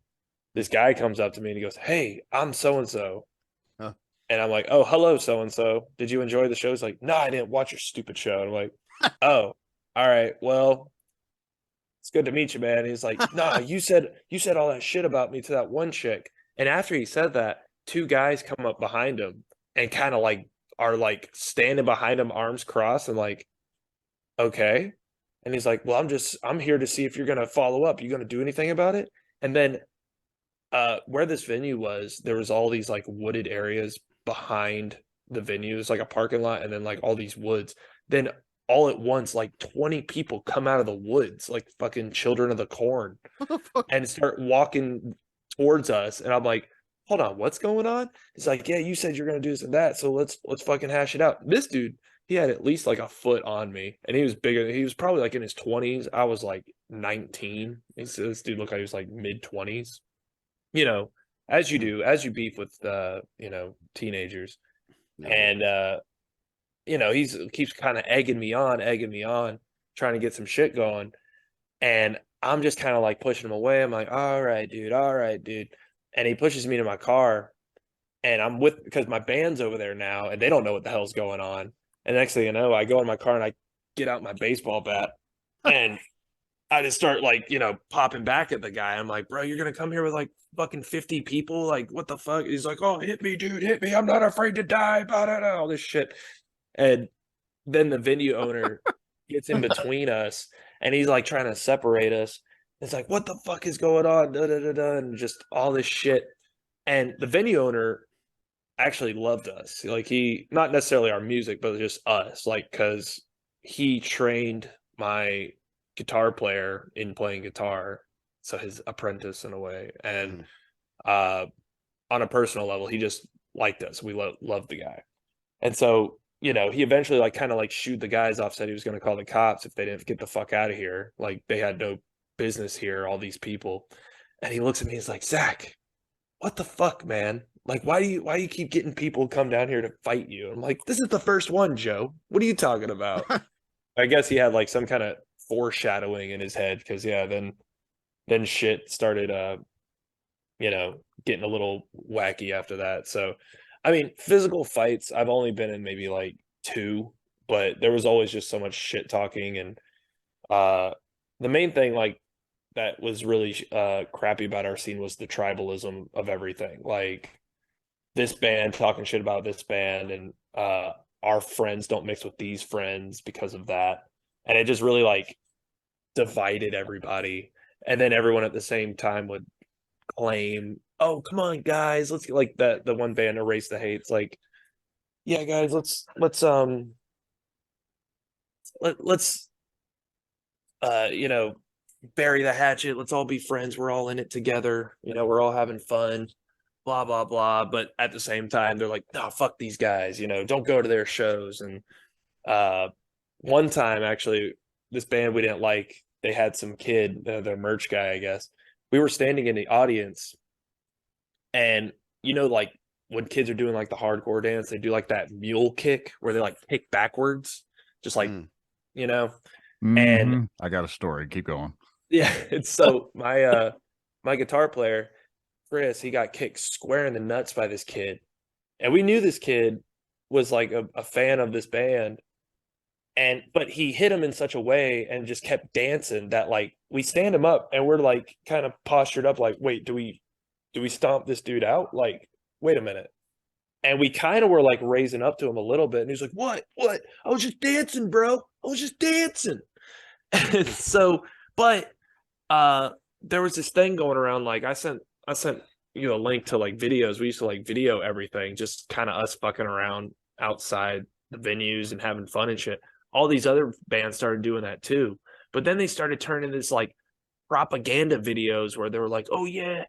this guy comes up to me and he goes, hey, I'm so-and-so. Huh. And I'm like, oh, hello, so-and-so. Did you enjoy the show? He's like, no, I didn't watch your stupid show. And I'm like, oh, all right, well, it's good to meet you, man. And he's like, no, you said all that shit about me to that one chick. And after he said that, 2 guys come up behind him and kind of like are like standing behind him, arms crossed, and like, okay. And he's like, well, I'm here to see if you're going to follow up. You going to do anything about it? And then where this venue was, there was all these like wooded areas behind the venue. There's like a parking lot and then like all these woods. Then all at once, like 20 people come out of the woods, like fucking children of the corn, and start walking towards us. And I'm like, hold on, what's going on? He's like, yeah, you said you're going to do this and that. So let's fucking hash it out. This dude, he had at least like a foot on me, and he was bigger. He was probably like in his 20s. I was like 19. This dude looked like he was like mid 20s. As you do, as you beef with teenagers. And he keeps kind of egging me on, trying to get some shit going. And I'm just kind of like pushing him away. I'm like, all right, dude. And he pushes me to my car, and because my band's over there now, and they don't know what the hell's going on. And next thing you know, I go in my car and I get out my baseball bat, and I just start like, popping back at the guy. I'm like, bro, you're going to come here with like fucking 50 people? Like, what the fuck? He's like, oh, hit me, dude, hit me. I'm not afraid to die. Blah, blah, blah, all this shit. And then the venue owner gets in between us, and he's like trying to separate us. It's like, what the fuck is going on? Da, da, da, da, and just all this shit. And the venue owner actually loved us. Like, he, not necessarily our music, but just us. Like, because he trained my guitar player in playing guitar, so his apprentice in a way. And on a personal level, he just liked us. We loved the guy. And so, he eventually like kind of like shooed the guys off, said he was going to call the cops if they didn't get the fuck out of here. Like, they had no business here, all these people. And he looks at me, he's like, Zach, what the fuck, man? Like, why do you keep getting people come down here to fight you? I'm like, this is the first one, Joe. What are you talking about? I guess he had like some kind of foreshadowing in his head, because then shit started getting a little wacky after that. So I mean, physical fights, I've only been in maybe like 2, but there was always just so much shit talking. And the main thing like that was really crappy about our scene was the tribalism of everything. Like, this band talking shit about this band, and our friends don't mix with these friends because of that. And it just really like divided everybody. And then everyone at the same time would claim, "Oh, come on, guys, let's get like the one band Erase the Hate." It's like, yeah, guys, let's you know, bury the hatchet. Let's all be friends. We're all in it together. You know, we're all having fun. Blah blah blah. But at the same time, they're like, "No, fuck these guys. You know, don't go to their shows." And one time, actually, this band we didn't like, they had some kid, their merch guy, I guess. We were standing in the audience, and you know, like when kids are doing like the hardcore dance, they do like that mule kick where they like kick backwards, just like you know. And I got a story. Keep going. yeah, and so my guitar player, Chris, he got kicked square in the nuts by this kid. And we knew this kid was like a fan of this band. But he hit him in such a way and just kept dancing that like we stand him up and we're like kind of postured up like, wait, do we stomp this dude out? Like, wait a minute. And we kind of were like raising up to him a little bit. And he's like, what? I was just dancing, bro. I was just dancing. And so, but there was this thing going around. Like I sent you a link to like videos. We used to like video everything, just kind of us fucking around outside the venues and having fun and shit. All these other bands started doing that too. But then they started turning this like propaganda videos where they were like, oh yeah,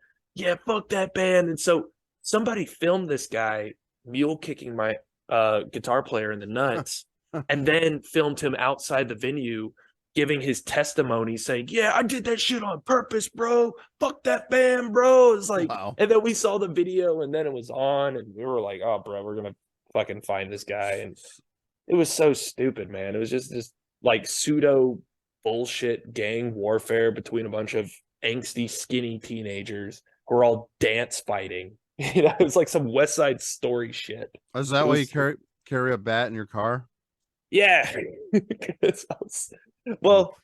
fuck that band. And so somebody filmed this guy mule kicking my guitar player in the nuts and then filmed him outside the venue giving his testimony saying, yeah, I did that shit on purpose, bro. Fuck that band, bro. It's like, wow. And then we saw the video and then it was on and we were like, oh, bro, we're going to fucking find this guy. And it was so stupid, man. It was just this like pseudo bullshit gang warfare between a bunch of angsty, skinny teenagers who are all dance fighting. You know, it's like some West Side Story shit. Is that why you carry a bat in your car? Yeah. Well,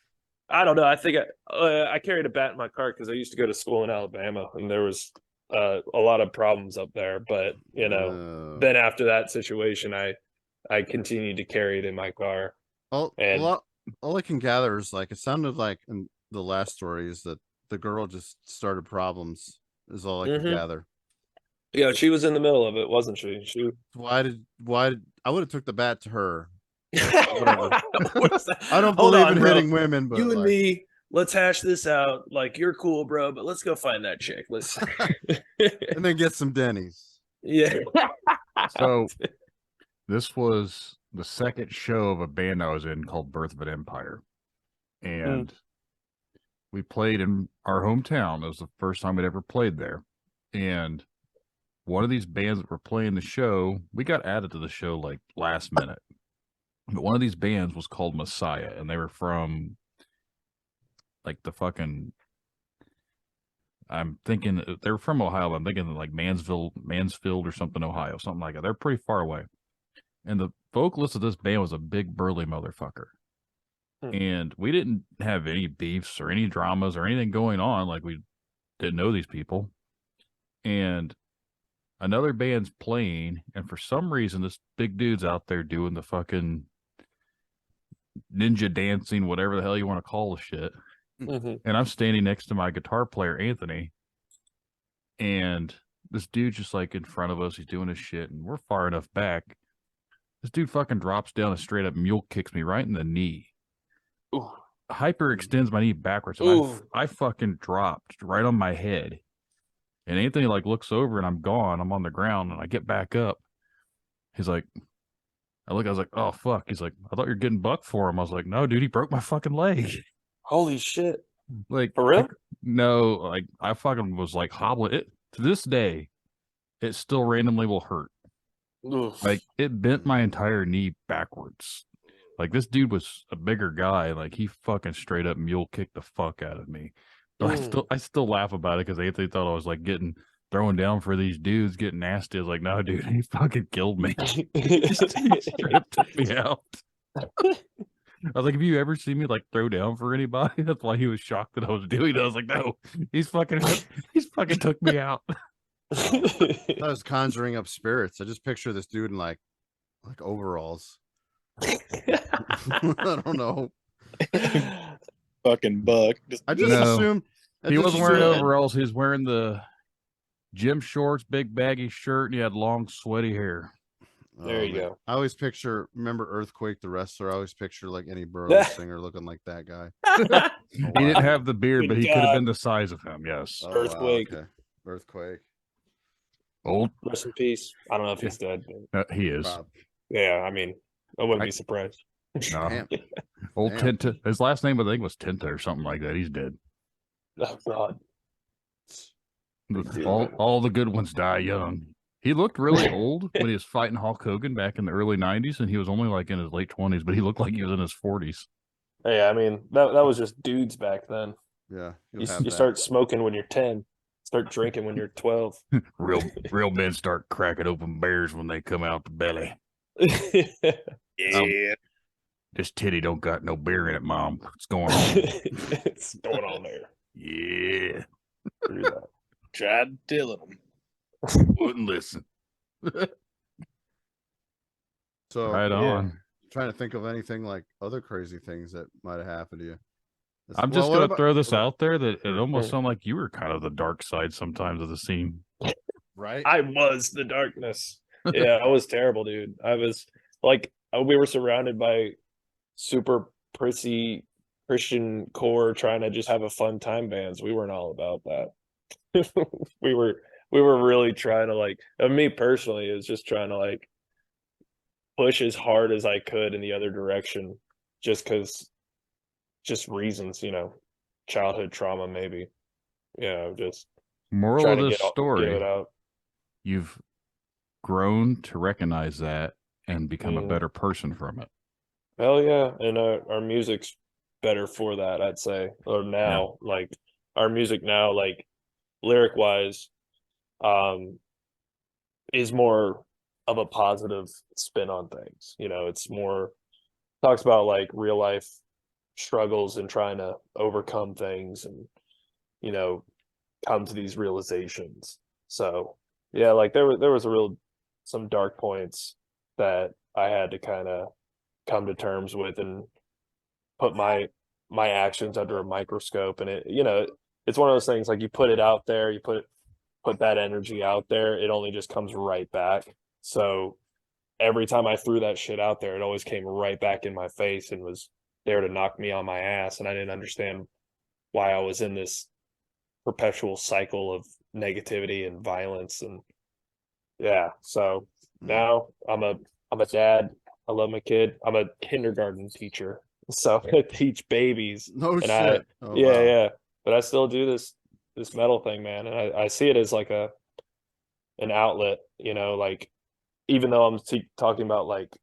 I don't know. I think I carried a bat in my car because I used to go to school in Alabama, and there was a lot of problems up there. But you know, then after that situation, I continued to carry it in my car. All I can gather is like it sounded like in the last story is that the girl just started problems. Is all I can gather. Yeah, she was in the middle of it, wasn't she? Why did I would have took the bat to her. Whatever. I don't believe in hitting women, but you and me, let's hash this out. Like, you're cool, bro, but let's go find that chick. Let's and then get some Denny's. Yeah. So this was the second show of a band I was in called Birth of an Empire. And we played in our hometown. It was the first time we'd ever played there. And one of these bands that were playing the show, we got added to the show like last minute. But one of these bands was called Messiah, and they were from like the fucking, I'm thinking they were from Ohio, but I'm thinking like Mansfield or something, Ohio, something like that. They're pretty far away. And the vocalist of this band was a big burly motherfucker. And we didn't have any beefs or any dramas or anything going on. Like we didn't know these people. And another band's playing, and for some reason, this big dude's out there doing the fucking ninja dancing, whatever the hell you want to call the shit. And I'm standing next to my guitar player, Anthony, and this dude's just like in front of us. He's doing his shit, and we're far enough back. This dude fucking drops down and straight up mule kicks me right in the knee. Ooh. Hyper extends my knee backwards. And I fucking dropped right on my head. And Anthony like looks over and I'm gone. I'm on the ground and I get back up. He's like, I was like, oh fuck. He's like, I thought you were getting bucked for him. I was like, no, dude, he broke my fucking leg. Holy shit. Like, for real? No, like I fucking was like hobbling it. To this day, it still randomly will hurt. Oof. Like it bent my entire knee backwards. Like this dude was a bigger guy. Like he fucking straight up mule kicked the fuck out of me. But I still laugh about it because Anthony thought I was like throwing down for these dudes, getting nasty. I was like, no, dude, he fucking killed me. He straight up took me out. I was like, have you ever seen me like throw down for anybody? That's why he was shocked that I was doing it. I was like, no, he's fucking took me out. I was conjuring up spirits. I just picture this dude in like like overalls. I don't know. Fucking buck. I just No. assumed He wasn't wearing assumed- overalls. He was wearing the gym shorts, big baggy shirt, and he had long, sweaty hair. There you go. I always picture, remember Earthquake, the wrestler? I always picture like any Burroughs singer looking like that guy. He didn't have the beard, Good but he could have God. been the size of him. Yes. Oh, Earthquake. Wow, okay. Earthquake. Old. Rest in peace. I don't know if he's dead. But He is. Bob. yeah, I mean, I wouldn't be surprised. No. Damn. Old Damn. Tinta. His last name, I think, was Tinta or something like that. He's dead. Oh God. All the good ones die young. He looked really old when he was fighting Hulk Hogan back in the early 90s, and he was only like in his late 20s, but he looked like he was in his 40s. Yeah, I mean that was just dudes back then. Yeah. You start smoking when you're 10. Start drinking when you're 12. Real men start cracking open bears when they come out the belly. Yeah. This titty don't got no beer in it, Mom. What's going on? It's going on there. Yeah. Through that. Tried telling him. Wouldn't listen. So Right on. trying to think of anything like other crazy things that might have happened to you. I'm Well, just what going to about- throw this out there that it Sure. almost sounded like you were kind of the dark side sometimes of the scene. Right? I was the darkness. Yeah, I was terrible, dude. I was like, we were surrounded by super prissy Christian core trying to just have a fun time bands. We weren't all about that. we were really trying to like, me personally is just trying to like push as hard as I could in the other direction, just reasons, childhood trauma, maybe, just Moral trying of to this get story, it out. you've grown to recognize that and become a Mhm. better person from it. Hell yeah, and our music's better for that, I'd say. Or now, like our music now, like lyric wise, is more of a positive spin on things. It's more talks about like real life struggles and trying to overcome things and come to these realizations. So yeah, like there was some dark points that I had to kind of come to terms with and put my actions under a microscope. And it's one of those things, like you put it out there, you put that energy out there, it only just comes right back. So every time I threw that shit out there, it always came right back in my face and was there to knock me on my ass. And I didn't understand why I was in this perpetual cycle of negativity and violence. And yeah, so now I'm a dad. I love my kid. I'm a kindergarten teacher, so I teach babies. No and shit. Yeah. But I still do this metal thing, man, and I see it as like an outlet. Like even though I'm talking about like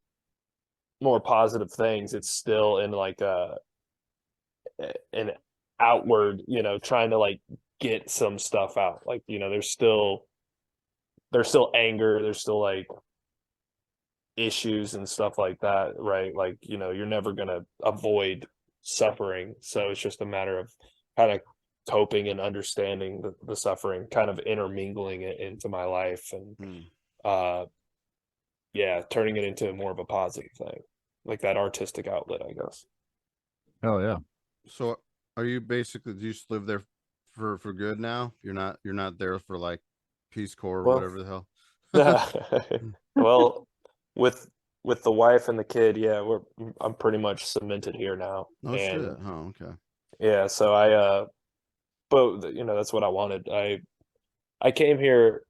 more positive things, it's still in like an outward, trying to like get some stuff out. Like there's still anger, there's still like issues and stuff like that, right? Like you're never gonna avoid suffering, so it's just a matter of kind of coping and understanding the suffering, kind of intermingling it into my life and turning it into more of a positive thing, like that artistic outlet, I guess. Oh yeah. So are you basically, do you just live there for good now? You're not there for like Peace Corps or whatever the hell? Well, with the wife and the kid, yeah, I'm pretty much cemented here now. No shit. Oh, okay. Yeah, so but that's what I wanted. I came here,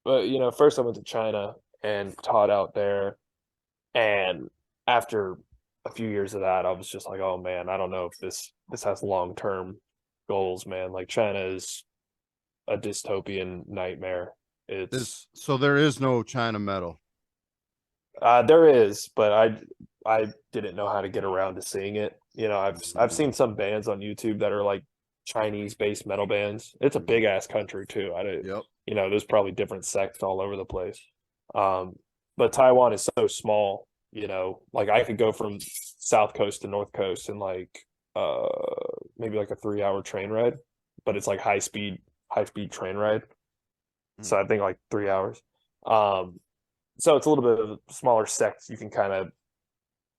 but first I went to China and taught out there, and after a few years of that, I was just like, oh man, I don't know if this has long-term goals, man. Like China is a dystopian nightmare. So there is no China metal. There is, but I didn't know how to get around to seeing it. I've seen some bands on YouTube that are like Chinese-based metal bands. It's a big ass country too. Yep. There's probably different sects all over the place. But Taiwan is so small. Like I could go from South Coast to North Coast in like maybe like a 3-hour train ride, but it's like high speed train ride. So I think like 3 hours. so it's a little bit of a smaller sect. You can kind of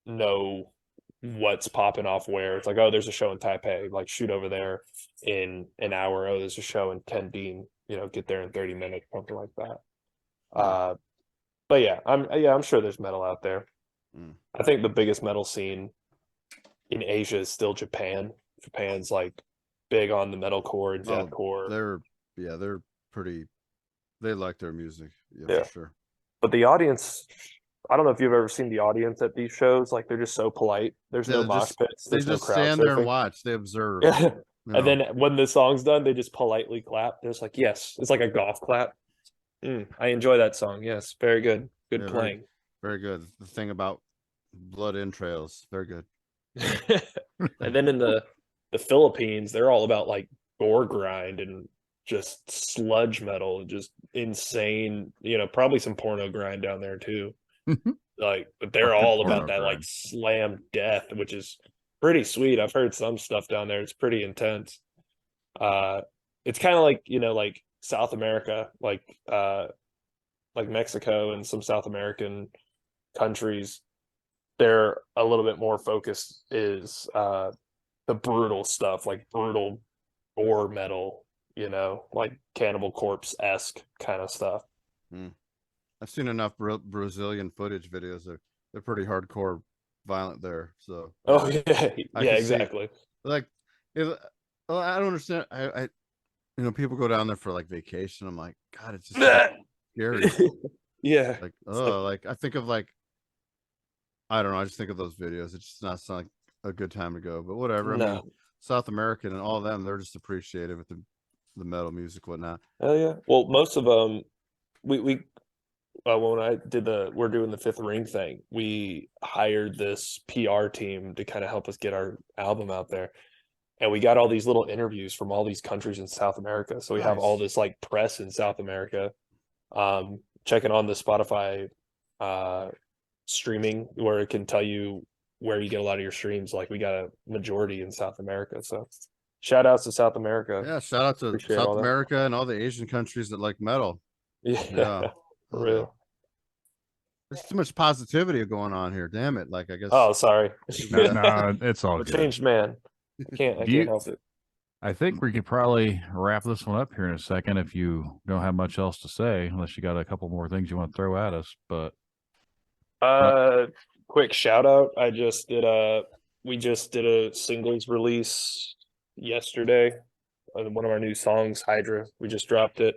know what's popping off where. It's like, oh, there's a show in Taipei, like shoot over there in an hour. Oh, there's a show in Tenbin, get there in 30 minutes, something like that. But yeah, I'm sure there's metal out there. I think the biggest metal scene in Asia is still Japan. Japan's like big on the metalcore and deathcore. They're pretty. They like their music, Yeah. for sure. But the audience, I don't know if you've ever seen the audience at these shows. Like they're just so polite. There's no mosh pits. They There's no just crowd stand there and surfing. watch. They observe. Yeah. You And know. then when the song's done, they just politely clap. They're just like, yes. It's like a golf clap. I enjoy that song. Yes. Very good. Good Yeah, playing. Very good. The thing about blood entrails. Very good. And then in the Philippines, they're all about like gore grind and just sludge metal, just insane, probably some porno grind down there too. Like, but they're all about that like slam death, which is pretty sweet. I've heard some stuff down there. It's pretty intense. It's kind of like, like South America, like Mexico and some South American countries. They're a little bit more focused is the brutal stuff, like brutal gore metal, like Cannibal Corpse-esque kind of stuff. I've seen enough Brazilian footage videos. They're pretty hardcore violent there. So Exactly. Like, I don't understand. I people go down there for like vacation. I'm like, God, it's just scary. Yeah. Like, I think of like, I don't know. I just think of those videos. It's just not like a good time to go, but whatever. No. I mean, South American and all of them, they're just appreciative with the metal music, whatnot. Oh yeah. Well, most of them, we when we're doing the Fifth Ring thing, we hired this PR team to kind of help us get our album out there. And we got all these little interviews from all these countries in South America. So we have all this like press in South America. Checking on the Spotify streaming where it can tell you where you get a lot of your streams. Like we got a majority in South America. So shout outs to South America. Yeah, shout out to Appreciate South all that. America and all the Asian countries that like metal. Yeah. For real. There's too much positivity going on here. Damn it. Like, I guess. Oh, sorry. No, it's all I'm a good. changed man. I can't help it. I think we could probably wrap this one up here in a second if you don't have much else to say, unless you got a couple more things you want to throw at us. But quick shout out. We just did a singles release yesterday. One of our new songs, Hydra. We just dropped it.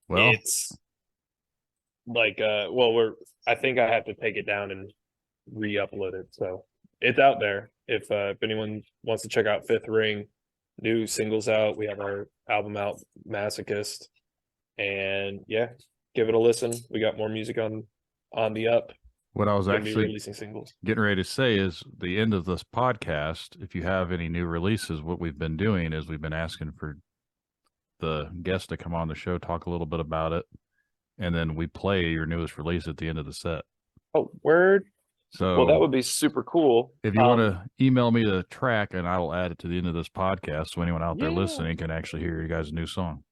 well, It's like I think I have to take it down and re-upload it. So it's out there. If anyone wants to check out Fifth Ring, new singles out. We have our album out, Masochist. And yeah, give it a listen. We got more music on the up. what I was Gonna be actually releasing singles. getting ready to say is the end of this podcast. If you have any new releases, what we've been doing is we've been asking for the guest to come on the show, talk a little bit about it, and then we play your newest release at the end of the set. Oh, word. So, Well, that would be super cool. if you want to email me the track, and I will add it to the end of this podcast, so anyone out there Yeah. listening can actually hear you guys' new song.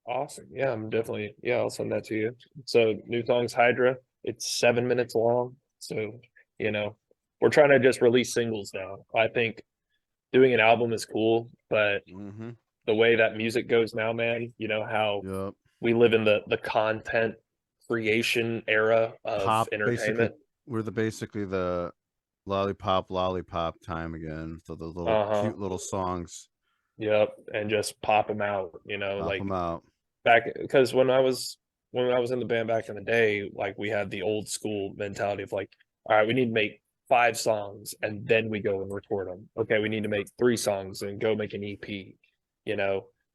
Awesome. Yeah, I'll send that to you. So new songs, Hydra. It's 7 minutes long. So, we're trying to just release singles now. I think doing an album is cool, but the way that music goes now, man, how we live in the content creation era of entertainment. We're basically the lollipop time again. So the little cute little songs. Yep, and just pop them out. Pop them out. Back, because when I was in the band back in the day, like we had the old school mentality of like, all right, we need to make 5 songs and then we go and record them. Okay, we need to make 3 songs and go make an EP.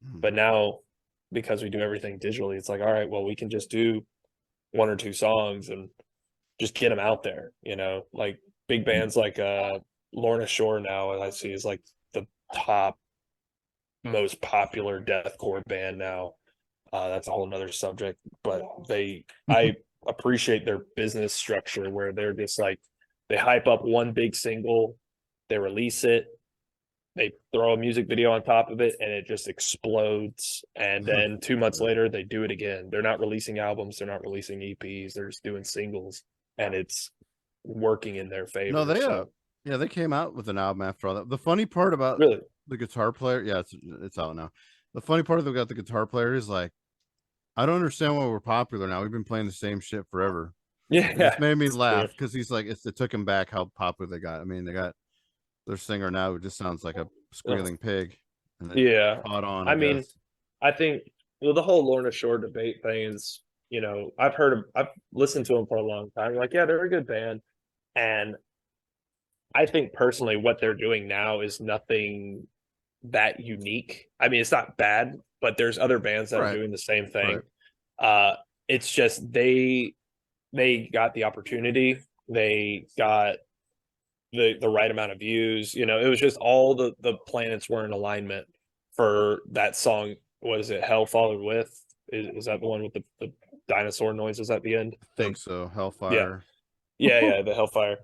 But now, because we do everything digitally, it's like, all right, well, we can just do 1 or 2 songs and just get them out there. Like big bands like Lorna Shore now, I see, is like the top most popular deathcore band now. That's a whole nother subject, but I appreciate their business structure where they're just like, they hype up one big single, they release it, they throw a music video on top of it and it just explodes. And then 2 months later, they do it again. They're not releasing albums. They're not releasing EPs. They're just doing singles, and it's working in their favor. No, they so, yeah, they came out with an album after all that. The funny part about really, the guitar player, yeah, it's out now. The funny part about the guitar player is like, I don't understand why we're popular now. We've been playing the same shit forever. yeah, It just made me it's laugh weird. because he's like, it took him back how popular they got. I mean, they got their singer now who just sounds like a squealing pig. And they Yeah. caught on. I mean, guess. I think the whole Lorna Shore debate thing is, I've listened to them for a long time. Like, yeah, they're a good band. And I think personally what they're doing now is nothing that unique. I mean, it's not bad, but there's other bands that are doing the same thing. It's just they got the opportunity. They got the right amount of views. It was just all the planets were in alignment for that song. What is it? Hell Followed With? Is that the one with the dinosaur noises at the end? I think so. Hellfire. Yeah, the Hellfire.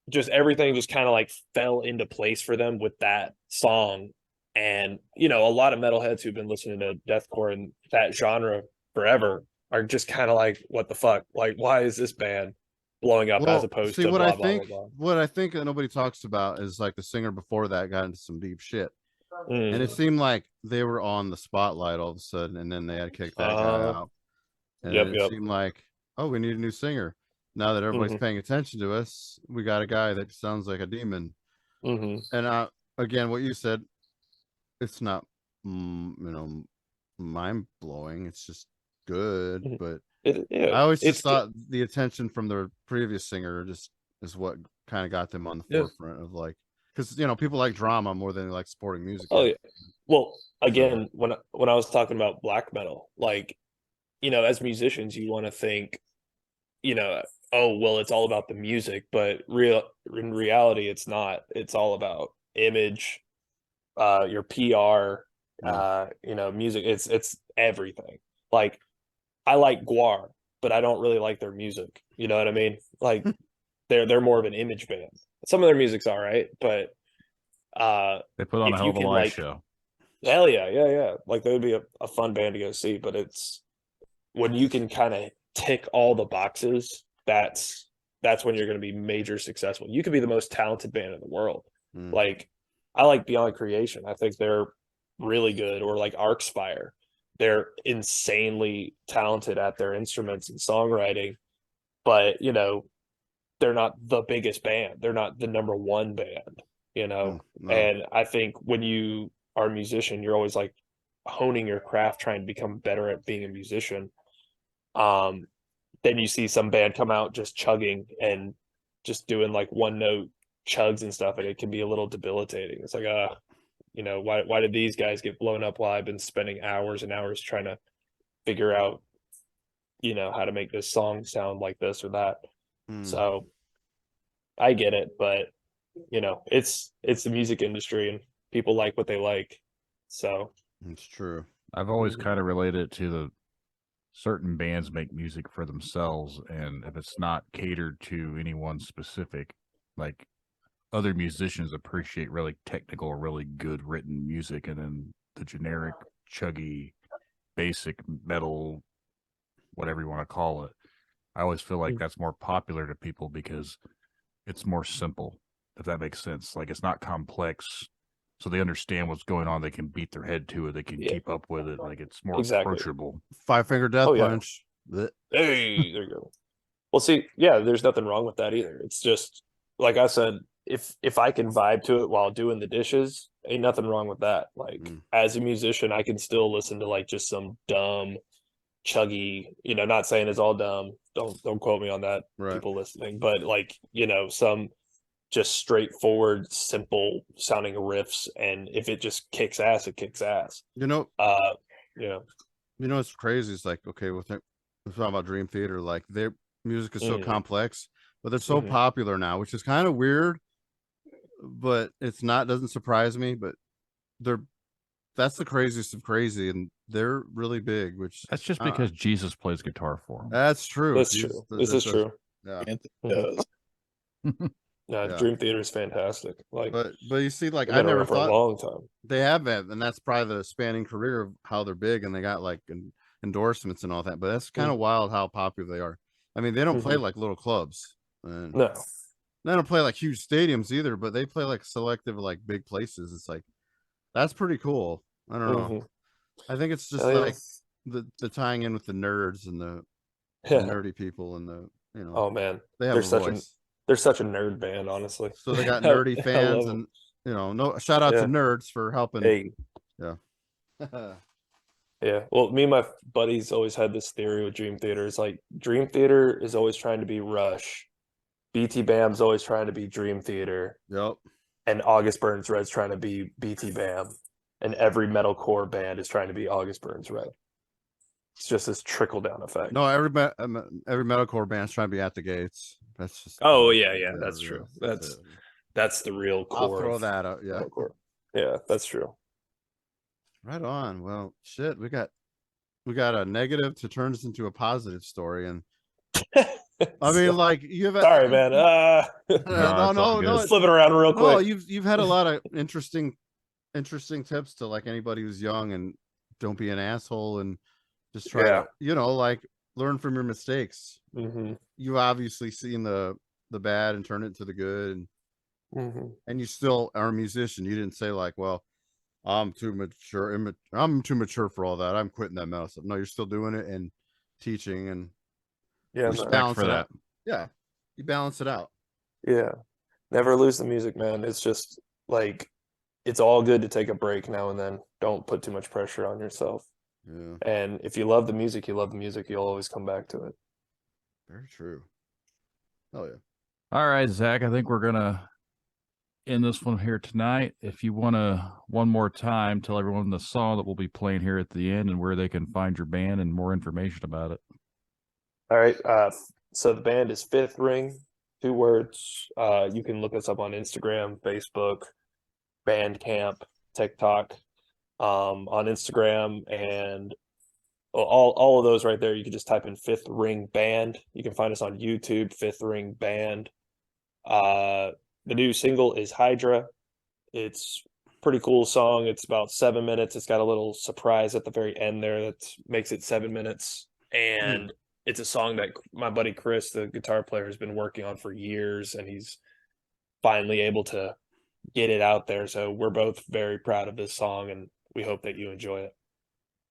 Just everything just kind of like fell into place for them with that song. And, a lot of metalheads who've been listening to deathcore and that genre forever are just kind of like, what the fuck? Like, why is this band blowing up as opposed to what blah, I blah, think, blah, blah. What I think that nobody talks about is like the singer before that got into some deep shit. Mm. And it seemed like they were on the spotlight all of a sudden, and then they had to kick that guy out. And it seemed like, oh, we need a new singer. Now that everybody's paying attention to us, we got a guy that sounds like a demon. Mm-hmm. And again, what you said, it's not, mind blowing. It's just good. But I always just thought the attention from the previous singer just is what kind of got them on the forefront of like, because people like drama more than they like supporting music. Oh yeah. Well, again, when I was talking about black metal, like, as musicians, you want to think, oh, well, it's all about the music, but in reality, it's not. It's all about image, your PR, music. It's everything. Like, I like Guar, but I don't really like their music. You know what I mean? Like, they're more of an image band. Some of their music's all right, but they put on a hell of a live show. Hell yeah. Like, that would be a fun band to go see. But it's when you can kind of tick all the boxes, that's when you're going to be major successful. You could be the most talented band in the world. Like, I like Beyond Creation. I think they're really good. Or like Arcspire. They're insanely talented at their instruments and songwriting, but they're not the biggest band. They're not the number one band, No. And I think when you are a musician, you're always like honing your craft, trying to become better at being a musician. Then you see some band come out just chugging and just doing like one note chugs and stuff, and it can be a little debilitating. It's like, why did these guys get blown up while I've been spending hours and hours trying to figure out, how to make this song sound like this or that. So I get it, but it's the music industry and people like what they like. So it's true. I've always kind of related it to the certain bands make music for themselves, and if it's not catered to anyone specific, like other musicians appreciate really technical, really good written music, and then the generic, chuggy, basic metal, whatever you want to call it, I always feel like that's more popular to people because it's more simple, if that makes sense. Like, it's not complex, so they understand what's going on. They can beat their head to it. They can keep up with it. Like, it's more approachable. Five Finger Death Punch. Hey, there you go. Well, see, yeah, there's nothing wrong with that either. It's just, like I said, if I can vibe to it while doing the dishes, ain't nothing wrong with that. Like, as a musician, I can still listen to like just some dumb, chuggy, not saying it's all dumb. Don't quote me on that, people listening. But like, some just straightforward, simple sounding riffs, and if it just kicks ass, it kicks ass. It's crazy. It's like, okay, we're talking about Dream Theater. Like, their music is so complex, but they're so popular now, which is kind of weird. But it's not, doesn't surprise me. But that's the craziest of crazy, and they're really big. Which that's just because Jesus plays guitar for them. That's true. That's true. This is true. Yeah. No, Yeah. Dream Theater is fantastic. Like, But you see, like they've I been never around for a thought long time. they have that, and that's probably the spanning career of how they're big, and they got like endorsements and all that. But that's kind of wild how popular they are. I mean, they don't play like little clubs, and No. they don't play like huge stadiums either. But they play like selective, like big places. It's like that's pretty cool. I don't know. I think it's just Hell yeah. like the tying in with the nerds and the Yeah. nerdy people and the Oh man, they have they're a such voice. they're such a nerd band, honestly. So they got I nerdy fans, love 'em. and no shout out Yeah. to nerds for helping. Hey, Yeah. yeah. Well, me and my buddies always had this theory with Dream Theater. It's like Dream Theater is always trying to be Rush, BT Bam's always trying to be Dream Theater, Yep. and August Burns Red's trying to be BT Bam, and every metalcore band is trying to be August Burns Red. It's just this trickle down effect. No, every metalcore band's trying to be At the Gates. That's just. Oh yeah, that's true. it. That's the real core. I'll throw of that out. Yeah. metalcore. Yeah, that's true. Right on. Well, shit, we got a negative to turn this into a positive story, and I mean, like you have. Sorry, man. no, good. Flip it around real quick. No, you've had a lot of interesting tips to like anybody who's young, and don't be an asshole, and just try to like learn from your mistakes. You've obviously seen the bad and turn it to the good, and you still are a musician. You didn't say like, well, I'm too mature. I'm too mature for all that. I'm quitting that mess. No, you're still doing it and teaching, and Respect balance for it that. out. Yeah, you balance it out. Yeah. Never lose the music, man. It's just like it's all good to take a break now and then. Don't put too much pressure on yourself. Yeah, And if you love the music, you love the music. You'll always come back to it. very true. Oh yeah. All right, Zach, I think we're gonna end this one here tonight. If you want to one more time tell everyone the song that we'll be playing here at the end and where they can find your band and more information about it. All right. So the band is Fifth Ring, 2 words. You can look us up on Instagram, Facebook, Bandcamp, TikTok, on Instagram, and all of those right there. You can just type in Fifth Ring Band. You can find us on YouTube, Fifth Ring Band. The new single is Hydra. It's a pretty cool song. It's about 7 minutes. It's got a little surprise at the very end there that makes it 7 minutes. And it's a song that my buddy Chris, the guitar player, has been working on for years, and he's finally able to get it out there. So we're both very proud of this song, and we hope that you enjoy it.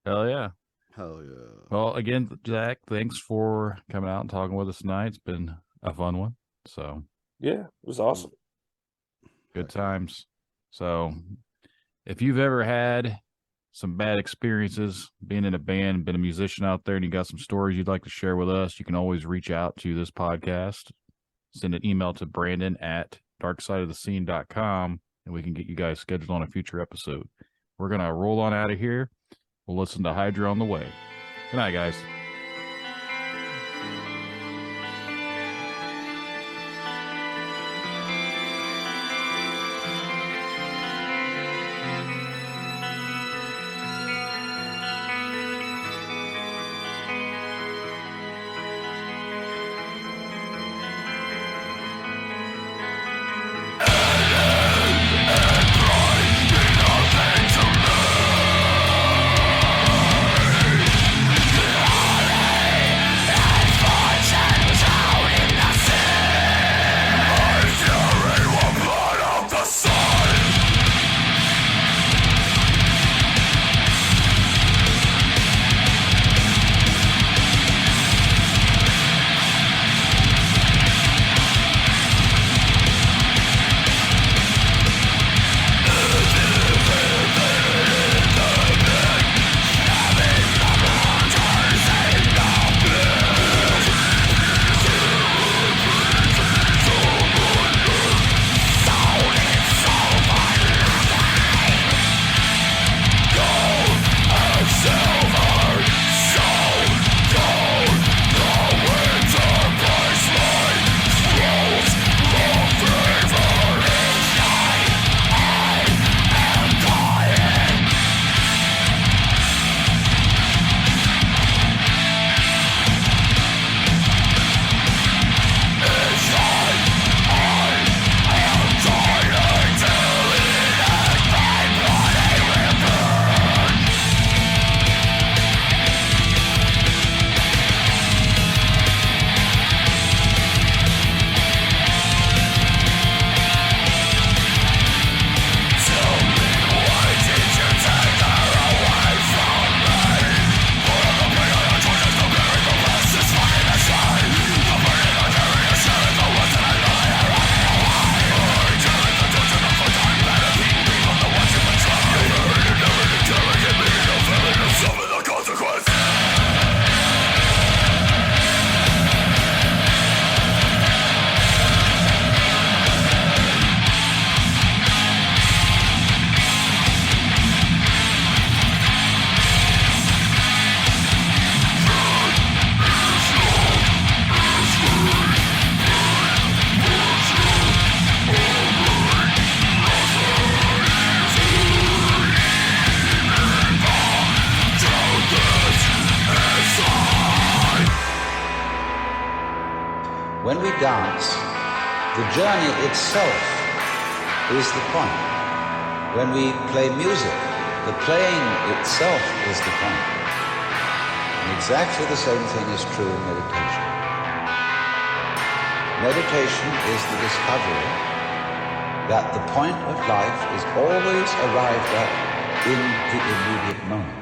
Hell yeah. Hell yeah. Well, again, Zach, thanks for coming out and talking with us tonight. It's been a fun one. So Yeah, it was awesome. good times. So if you've ever had some bad experiences being in a band, been a musician out there, and you got some stories you'd like to share with us, you can always reach out to this podcast. Send an email to brandon@darksideofthescene.com, and we can get you guys scheduled on a future episode. We're going to roll on out of here. We'll listen to Hydra on the way. Good night, guys. The journey itself is the point. When we play music, the playing itself is the point. And exactly the same thing is true in meditation. Meditation is the discovery that the point of life is always arrived at in the immediate moment.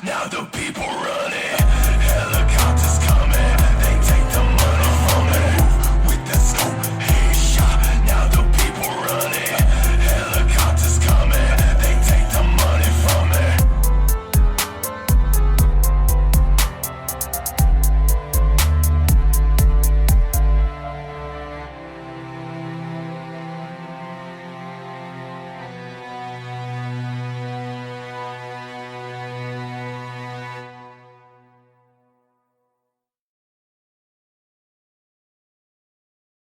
Now the people